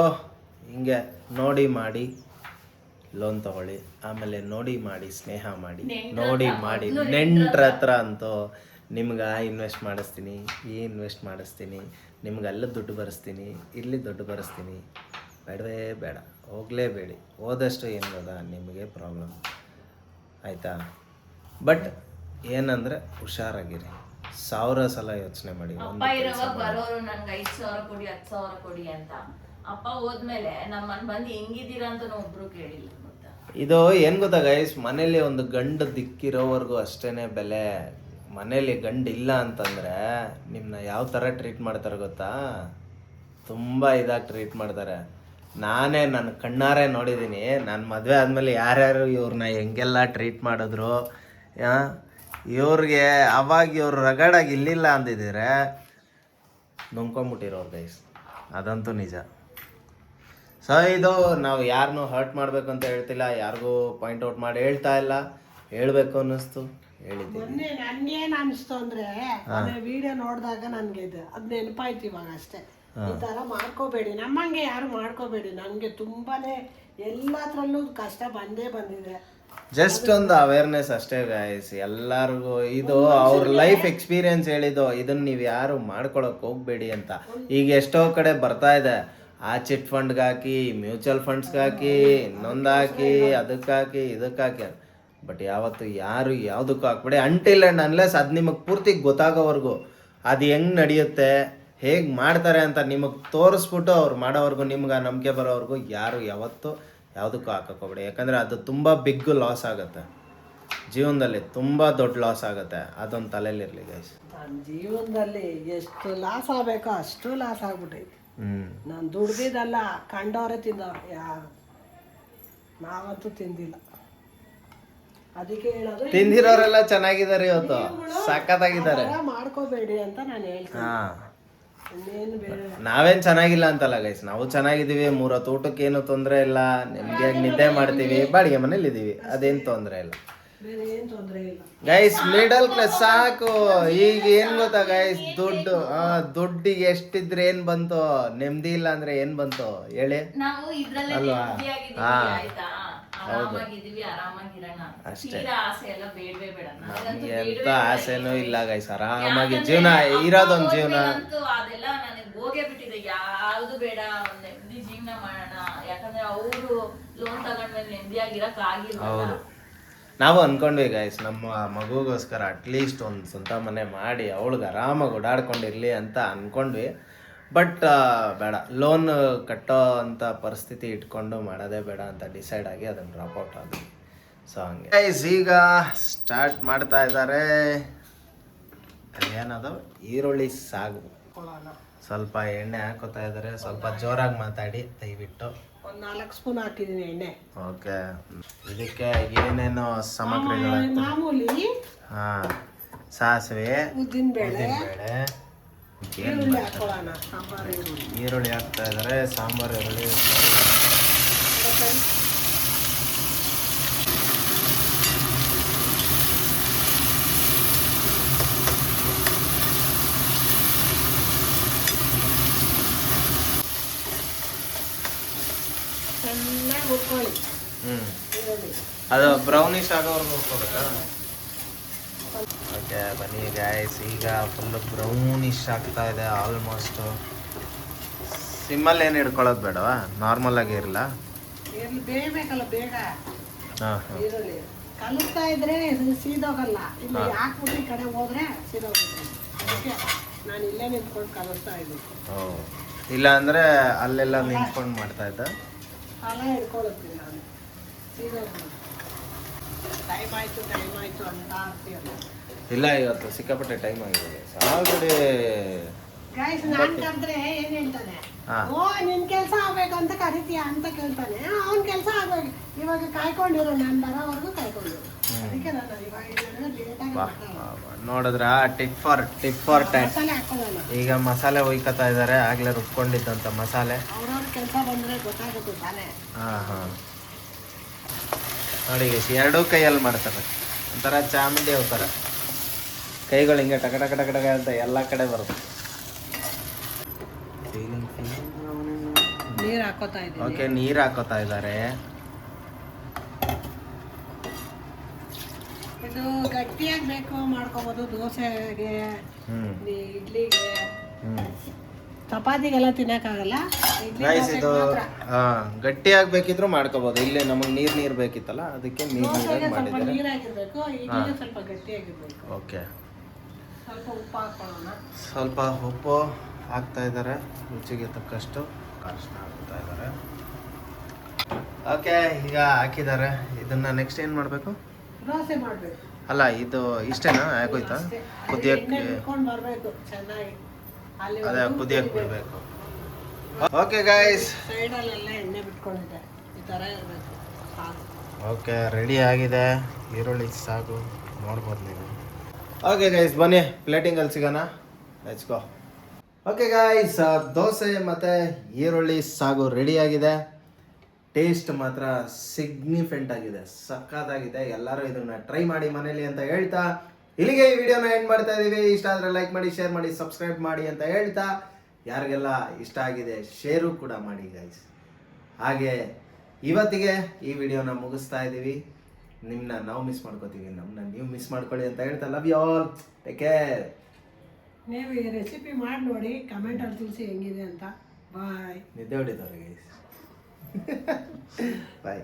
ಹಿಂಗೆ ನೋಡಿ ಮಾಡಿ ಲೋನ್ ತಗೊಳ್ಳಿ, ಆಮೇಲೆ ನೋಡಿ ಮಾಡಿ ಸ್ನೇಹ ಮಾಡಿ, ನೋಡಿ ಮಾಡಿ ನೆಂಟ್ರ ಹತ್ರ ಅಂತೂ ನಿಮ್ಗೆ ಇನ್ವೆಸ್ಟ್ ಮಾಡಿಸ್ತೀನಿ, ಇನ್ವೆಸ್ಟ್ ಮಾಡಿಸ್ತೀನಿ, ನಿಮ್ಗೆ ಅಲ್ಲೇ ದುಡ್ಡು ಬರೆಸ್ತೀನಿ, ಇಲ್ಲಿ ದುಡ್ಡು ಬರೆಸ್ತೀನಿ, ಬೇಡವೇ ಬೇಡ, ಹೋಗಲೇಬೇಡಿ. ಹೋದಷ್ಟು ಏನು ಗೊತ್ತಾ ನಿಮಗೆ ಪ್ರಾಬ್ಲಮ್ ಆಯಿತಾ. ಬಟ್ ಏನಂದರೆ ಹುಷಾರಾಗಿರಿ, 1000 ಸಲ ಯೋಚನೆ ಮಾಡಿ. ಅಪ್ಪ ಇರೋವಾಗ ಬರೋರು ನನ್ಗೆ 5,000 ಕೊಡಿ 10,000 ಕೊಡಿ ಅಂತ. ಅಪ್ಪ ಹೋದ್ಮೇಲೆ ನಮ್ಮನ್ ಬಂದು ಹೆಂಗಿದ್ದೀರಾ ಅಂತ ಒಬ್ರು ಕೇಳಿಲ್ಲ. ಇದು ಏನು ಗೊತ್ತಾ ಗೈಸ್, ಮನೇಲಿ ಒಂದು ಗಂಡು ದಿಕ್ಕಿರೋವರೆಗೂ ಅಷ್ಟೇ ಬೆಲೆ. ಮನೇಲಿ ಗಂಡು ಇಲ್ಲ ಅಂತಂದರೆ ನಿಮ್ಮನ್ನ ಯಾವ ಥರ ಟ್ರೀಟ್ ಮಾಡ್ತಾರೆ ಗೊತ್ತಾ, ತುಂಬ ಇದಾಗಿ ಟ್ರೀಟ್ ಮಾಡ್ತಾರೆ. ನಾನೇ ನನ್ನ ಕಣ್ಣಾರೆ ನೋಡಿದ್ದೀನಿ. ನಾನು ಮದುವೆ ಆದಮೇಲೆ ಯಾರ್ಯಾರು ಇವ್ರನ್ನ ಹೆಂಗೆಲ್ಲ ಟ್ರೀಟ್ ಮಾಡಿದ್ರು. ಇವ್ರಿಗೆ ಅವಾಗ ಇವ್ರು ರಗಡಾಗಿ ಇಲ್ಲಿಲ್ಲ ಅಂದಿದ್ದೀರ ನುಂಗ್ಕೊಂಬಿಟ್ಟಿರೋರು ಗೈಸ್, ಅದಂತೂ ನಿಜ. ಸೊ ಇದು ನಾವು ಯಾರನ್ನೂ ಹರ್ಟ್ ಮಾಡಬೇಕು ಅಂತ ಹೇಳ್ತಿಲ್ಲ, ಯಾರಿಗೂ ಪಾಯಿಂಟ್ ಔಟ್ ಮಾಡಿ ಹೇಳ್ತಾ ಇಲ್ಲ, ಹೇಳಬೇಕು ಅನ್ನಿಸ್ತು ಹೇಳಿದ್ದೀನಿ. ಮೊನ್ನೆ ನನ್ಗೇನು ಅನಿಸ್ತು ಅಂದರೆ ವಿಡಿಯೋ ನೋಡಿದಾಗ ನನಗೆ ಅದು ನೆನಪಾಯ್ತು ಇವಾಗ ಅಷ್ಟೇ. ಈ ಥರ ಮಾಡ್ಕೋಬೇಡಿ, ನಮ್ಮಂಗೆ ಯಾರು ಮಾಡ್ಕೋಬೇಡಿ. ನನಗೆ ತುಂಬಾನೇ ಎಲ್ಲತ್ರಲ್ಲೂ ಕಷ್ಟ ಬಂದಿದೆ. ಜಸ್ಟ್ ಒಂದು ಅವೇರ್ನೆಸ್ ಅಷ್ಟೇ ಗೈಸ್ ಎಲ್ಲರಿಗೂ. ಇದು ಅವ್ರ ಲೈಫ್ ಎಕ್ಸ್ಪೀರಿಯನ್ಸ್ ಹೇಳಿದ್ದು, ಇದನ್ನ ನೀವು ಯಾರು ಮಾಡ್ಕೊಳಕ್ ಹೋಗ್ಬೇಡಿ ಅಂತ. ಈಗ ಎಷ್ಟೋ ಕಡೆ ಬರ್ತಾ ಇದೆ, ಆ ಚಿಟ್ ಫಂಡ್ಗೆ ಹಾಕಿ, ಮ್ಯೂಚುವಲ್ ಫಂಡ್ಸ್ಗೆ ಹಾಕಿ, ಇನ್ನೊಂದು ಹಾಕಿ, ಅದಕ್ಕೆ ಹಾಕಿ, ಇದಕ್ಕೆ ಹಾಕಿ. ಬಟ್ ಯಾವತ್ತು ಯಾರು ಯಾವುದಕ್ಕೂ ಹಾಕ್ಬೇಡಿ ಅಂಟಿಲ್ ಆ್ಯಂಡ್ ಅನ್ಲೆಸ್ ಅದು ನಿಮಗೆ ಪೂರ್ತಿ ಗೊತ್ತಾಗೋವರೆಗೂ, ಅದು ಹೆಂಗೆ ನಡೆಯುತ್ತೆ, ಹೇಗೆ ಮಾಡ್ತಾರೆ ಅಂತ ನಿಮಗೆ ತೋರಿಸ್ಬಿಟ್ಟು ಅವ್ರು ಮಾಡೋವರೆಗೂ, ನಿಮ್ಗೆ ಆ ನಂಬಿಕೆ ಬರೋವರೆಗೂ ಯಾರು ಯಾವತ್ತೂ ಯಾವುದಕ್ಕೂ ಹಾಕೋಬೇಡಿ. ಯಾಕಂದರೆ ಅದು ತುಂಬ ಬಿಗ್ ಲಾಸ್ ಆಗುತ್ತೆ ಜೀವನದಲ್ಲಿ, ತುಂಬ ದೊಡ್ಡ ಲಾಸ್ ಆಗುತ್ತೆ. ಅದೊಂದು ತಲೆಯಲ್ಲಿರಲಿ ಗೈಸ್. ನನ್ನ ಜೀವನದಲ್ಲಿ ಎಷ್ಟು ಲಾಸ್ ಆಗಬೇಕೋ ಅಷ್ಟು ಲಾಸ್ ಆಗ್ಬಿಟ್ಟೈತಿ. ನಾನು ದುಡ್ದಿದ್ದಲ್ಲ, ಕಂಡವರೇ ತಿಂದವ್ರು, ಯಾರು ನಾವಂತೂ ತಿಂದಿಲ್ಲ. ಅದಕ್ಕೆ ಹೇಳೋದು ತಿಂದಿರೋರೆಲ್ಲ ಚೆನ್ನಾಗಿದ್ದಾರೆ, ಇವತ್ತು ಸಖತ್ತಾಗಿದ್ದಾರೆ. ಮಾಡ್ಕೋಬೇಡಿ ಅಂತ ನಾನು ಹೇಳ್ತೀನಿ. ಇನ್ನೇನು ಬೇರೆ ನಾವೇನು ಚೆನ್ನಾಗಿಲ್ಲ ಅಂತಲ್ಲ ಗೈಸ್, ನಾವು ಚೆನ್ನಾಗಿದ್ದೀವಿ. 3 ಹೊತ್ತು ಊಟಕ್ಕೆ ಏನು ತೊಂದರೆ ಇಲ್ಲ, ನೆಮ್ಮದಿಯಾಗಿ ನಿದ್ದೆ ಮಾಡ್ತೀವಿ, ಬಾಡಿಗೆ ಮನೇಲಿ ಇದ್ದೀವಿ, ಅದೇನು ತೊಂದರೆ ಇಲ್ಲ ಬೇರೆ ಏನು ತೊಂದರೆ ಇಲ್ಲ ಗೈಸ್. ಮಿಡಲ್ ಕ್ಲಾಸ್ ಸಾಕು. ಈಗ ಏನು ಗೊತ್ತಾ ಗೈಸ್, ದುಡ್ಡಿಗೆ ಎಷ್ಟಿದ್ರೆ ಏನು ಬಂತು, ನೆಮ್ಮದಿ ಇಲ್ಲ ಅಂದ್ರೆ ಏನು ಬಂತು ಹೇಳಿ ಅಲ್ವಾ? ಅಷ್ಟೇ, ಎಂತ ಆಸೆನೂ ಇಲ್ಲ ಗೈಸ್, ಆರಾಮಾಗಿ ಜೀವನ ಇರೋದೊಂದು ಜೀವನ. ಅದೆಲ್ಲ ನನಗೆ ಹೋಗೇ ಬಿಟ್ಟಿದೆ, ಯಾವ್ದು ಬೇಡ, ನೆಮ್ಮದಿ ಜೀವನ ಮಾಡೋಣ. ಯಾಕಂದ್ರೆ ಅವರು ಲೋನ್ ತಗೊಂಡ್ಮೇಲೆ ನೆಮ್ಮದಿಯಾಗಿರಕ್ ಆಗಿಲ್ಲ. ಹೌದು, ನಾವು ಅಂದ್ಕೊಂಡ್ವಿ ಗೈಸ್, ನಮ್ಮ ಮಗುಗೋಸ್ಕರ ಅಟ್ಲೀಸ್ಟ್ ಒಂದು ಸ್ವಂತ ಮನೆ ಮಾಡಿ ಅವಳಿಗೆ ಆರಾಮಾಗಿ ಓಡಾಡ್ಕೊಂಡಿರಲಿ ಅಂತ ಅಂದ್ಕೊಂಡ್ವಿ. ಬಟ್ ಬೇಡ, ಲೋನ್ ಕಟ್ಟೋ ಅಂಥ ಪರಿಸ್ಥಿತಿ ಇಟ್ಕೊಂಡು ಮಾಡೋದೇ ಬೇಡ ಅಂತ ಡಿಸೈಡ್ ಆಗಿ ಅದನ್ನು ಡ್ರಾಪ್ ಔಟ್ ಆದ್ವಿ. ಸೊ ಹಂಗೆ ಗೈಸ್ ಈಗ ಸ್ಟಾರ್ಟ್ ಮಾಡ್ತಾ ಇದ್ದಾರೆ. ಏನದು ಈರುಳ್ಳಿ ಸಾಗು, ಸ್ವಲ್ಪ ಎಣ್ಣೆ ಹಾಕೋತಾ ಇದ್ದಾರೆ. ಸ್ವಲ್ಪ ಜೋರಾಗಿ ಮಾತಾಡಿ ದಯವಿಟ್ಟು. ಒಂದು 4 ಸ್ಪೂನ್ ಹಾಕಿದ್ದೀನಿ ಎಣ್ಣೆ. ಓಕೆ, ಇದಕ್ಕೆ ಏನೇನು ಸಾಮಗ್ರಿಗಳು? ಮಾಮೂಲಿ ಸಾಸಿವೆ, ಉದ್ದಿನಬೇಳೆ, ಈರುಳ್ಳಿ ಹಾಕೊಳ್ಳೋಣ. ಈರುಳ್ಳಿ ಹಾಕ್ತಾ ಇದ್ದಾರೆ, ಸಾಂಬಾರು ಈರುಳ್ಳಿ. ಚೆನ್ನಾಗಿ ಹುರ್ಕೊಳ್ಳಿ. ಅದು ಬ್ರೌನಿಶ್ ಆಗೋವರೆಗೂ ಹುರ್ಕೋಬೇಕಾ? ಓಕೆ ಬನ್ನಿ ಗೈಸ್, ಈಗ ಫುಲ್ಲು ಬ್ರೌನಿಶ್ ಆಗ್ತಾ ಇದೆ ಆಲ್ಮೋಸ್ಟು. ಸಿಮ್ಮಲ್ಲಿ ಏನು ಹಿಡ್ಕೊಳ್ಳೋದು ಬೇಡವಾ, ನಾರ್ಮಲ್ ಆಗಿ ಇರಲ್ಲ? ಬೇಯಬೇಕಲ್ಲ ಬೇಗ ಹಾಂ. ಈರುಳ್ಳಿ ಕಲಿಸ್ತಾ ಇದ್ರೆ ಸೀದೋಗಲ್ಲ. ಇಲ್ಲಿ ಹಾಕ್ಬಿಟ್ಟು ಈ ಕಡೆ ಹೋದ್ರೆ ಸೀದೋಗುತ್ತೆ. ಅದಕ್ಕೆ ನಾನು ಇಲ್ಲೇ ನಿಂತ್ಕೊಂಡು ಕಲಿಸ್ತಾ ಇದ್ದೀನಿ. ಓ, ಇಲ್ಲ ಅಂದರೆ ಅಲ್ಲೆಲ್ಲ ನಿಂತ್ಕೊಂಡು ಮಾಡ್ತಾ ಇದ್ದ. ಅಲ್ಲ ಹಿಡ್ಕೊಳುತ್ತೀನಿ ನಾನು, ಸೀದೋಗ್ಬಿಡುತ್ತೆ. ಟೈಮ್ ಆಯ್ತು ಅಂತ ಆಗ್ತೀಯಲ್ಲ. ಇಲ್ಲ ಇವತ್ತು ಸಿಕ್ಕಾಪಟ್ಟೆ ಟೈಮ್ ಆಗಿದೆ ಆಲ್ರೆಡಿ. ಗೈಸ್ ನಾನ್ ಕರೆದ್ರೆ ಏನ್ ಹೇಳ್ತಾನೆ, ಹಾ. ಓ ನಿನ್ ಕೆಲ್ಸ ಆಗ್ಬೇಕು ಅಂತ ಕರಿತೀಯ ಅಂತ ಕೇಳ್ತಾನೆ. ಅವ್ನ್ ಕೆಲ್ಸ ಆಗ್ಬೇಕು, ಇವಾಗ ಕಾಯ್ಕೊಂಡಿರು, ನಾನ್ ಬರೋವರೆಗೂ ಕಾಯ್ಕೊಂಡಿರು. ಅದಕ್ಕೆ ನಾನು ಇವಾಗ ಲೇಟ್ ಆಗಿ ನೋಡಿದ್ರ ಟಿಪ್ ಫಾರ್ ಟೈಮ್. ಮಸಾಲೆ ಹಾಕೊಳ್ಳೋಣ. ಈಗ ಮಸಾಲೆ ಒಯ್ಕತ್ತಾ ಇದ್ದಾರೆ, ಆಗ್ಲೇ ರುಬ್ಕೊಂಡಿದ್ದಂಥ ಮಸಾಲೆ. ಅವ್ರವ್ರ ಕೆಲಸ ಬಂದ್ರೆ ಗೊತ್ತಾಗುತ್ತೆ ತಾನೇ. ಹಾಂ ನೋಡಿ ಎರಡೂ ಕೈಯಲ್ಲಿ ಮಾಡ್ತಾರೆ, ಒಂಥರ ಚಾಮುಂಡಿ ಅವತಾರ. ಕೈಗಳು ಹಿಂಗೆ ಟಕ ಟಕ ಟಕ ಟಕ ಅಂತ ಎಲ್ಲ ಕಡೆ ಬರುತ್ತೆ. ನೀರ್ ಹಾಕೋತಾ ಇದ್ದೀನಿ. ಓಕೆ, ನೀರು ಹಾಕೋತಾ ಇದ್ದಾರೆ. ಇದು ಗಟ್ಟಿಯಾಗಿ ಬೇಕು ಮಾಡ್ಕೋಬಹುದು, ದೋಸೆಗೆ, ಇಡ್ಲಿಗೆ, ಚಪಾತಿಗೆಲ್ಲ ತಿನ್ನಕ್ಕಾಗಲ್ಲ. ರೈಸ್ ಇದು ಗಟ್ಟಿ ಆಗ್ಬೇಕಿದ್ರು ಮಾಡ್ಕೋಬಹುದು. ಇಲ್ಲಿ ನಮಗೆ ನೀರು ಬೇಕಿತ್ತಲ್ಲ, ಅದಕ್ಕೆ ನೀರಾಗಿ ಸ್ವಲ್ಪ ಮಾಡಿದ್ದಾರೆ. ನೀರಾಗಿರ್ಬೇಕು, ಇಡ್ಲಿಗೆ ಸ್ವಲ್ಪ ಗಟ್ಟಿಯಾಗಿರ್ಬೇಕು. ಓಕೆ, ಸ್ವಲ್ಪ ಉಪ್ಪು ಹಾಕೊಳ್ಳೋಣ. ಸ್ವಲ್ಪ ಉಪ್ಪು ಹಾಕ್ತಾ ಇದ್ದಾರೆ, ರುಚಿಗೆ ತಕ್ಕಷ್ಟು ಅರಿಶಿನ ಹಾಕ್ತಾ ಇದ್ದಾರೆ. ಓಕೆ, ಈಗ ಹಾಕಿದ್ದಾರೆ. ಇದನ್ನ ನೆಕ್ಸ್ಟ್ ಏನು ಮಾಡಬೇಕು? ದೋಸೆ ಮಾಡ್ಬೇಕು. ಅಲ್ಲ, ಇದು ಇಷ್ಟೇನಾ? ಆಗೋಯ್ತಾ? ಕುದಿಯಕ್ಕೆ ಬರ್ಬೇಕು ಚೆನ್ನಾಗಿ. ಅದೇ ಕುದಿಯಕ್ಕೆ ಬಿಡಬೇಕು. ಓಕೆ ಗೈಸ್, ಸೈಡಲ್ಲೆಲ್ಲ ಎಣ್ಣೆ ಬಿಟ್ಕೊಂಡಿದೆ, ಈ ಥರ ಇರಬೇಕು ಸಾಕು. ಓಕೆ, ರೆಡಿ ಆಗಿದೆ. ಈರುಳ್ಳಿ ಸಾಕು ನೋಡ್ಬೋದು ನೀವು. ಓಕೆ ಗೈಸ್, ಬನ್ನಿ ಪ್ಲೇಟಿಂಗಲ್ಲಿ ಸಿಗೋಣ. Let's go. Okay guys, dosa ಮತ್ತು ಈರುಳ್ಳಿ ಸಾಗು ರೆಡಿ ಆಗಿದೆ. ಟೇಸ್ಟ್ ಮಾತ್ರ ಸಿಗ್ನಿಫಿಕೆಂಟ್ ಆಗಿದೆ, ಸಕ್ಕತ್ತಾಗಿದೆ. ಎಲ್ಲರೂ ಇದನ್ನ ಟ್ರೈ ಮಾಡಿ ಮನೇಲಿ ಅಂತ ಹೇಳ್ತಾ ಇಲ್ಲಿಗೆ ಈ ವಿಡಿಯೋನ ಎಂಡ್ ಮಾಡ್ತಾ ಇದ್ದೀವಿ. ಇಷ್ಟ ಆದರೆ ಲೈಕ್ ಮಾಡಿ, ಶೇರ್ ಮಾಡಿ, ಸಬ್ಸ್ಕ್ರೈಬ್ ಮಾಡಿ ಅಂತ ಹೇಳ್ತಾ, ಯಾರಿಗೆಲ್ಲ ಇಷ್ಟ ಆಗಿದೆ ಶೇರು ಕೂಡ ಮಾಡಿ ಗೈಸ್. ಹಾಗೆ ಇವತ್ತಿಗೆ ಈ ವಿಡಿಯೋನ ಮುಗಿಸ್ತಾ ಇದ್ದೀವಿ. ನಿಮ್ಮನ್ನ ನಾವು ಮಿಸ್ ಮಾಡ್ಕೋತೀವಿ, ನಮ್ಮನ್ನ ನೀವು ಮಿಸ್ ಮಾಡ್ಕೊಳ್ಳಿ ಅಂತ ಹೇಳ್ತಾ love you all, take care. ನೀವು ಈ ರೆಸಿಪಿ ಮಾಡಿ ನೋಡಿ, ಕಮೆಂಟಲ್ಲಿ ತಿಳಿಸಿ ಹೆಂಗಿದೆ ಅಂತ. ಬಾಯ್. ನಿದ್ದೆ ಹೊಡಿತಾರೆ ಗೈಸ್. ಬಾಯ್.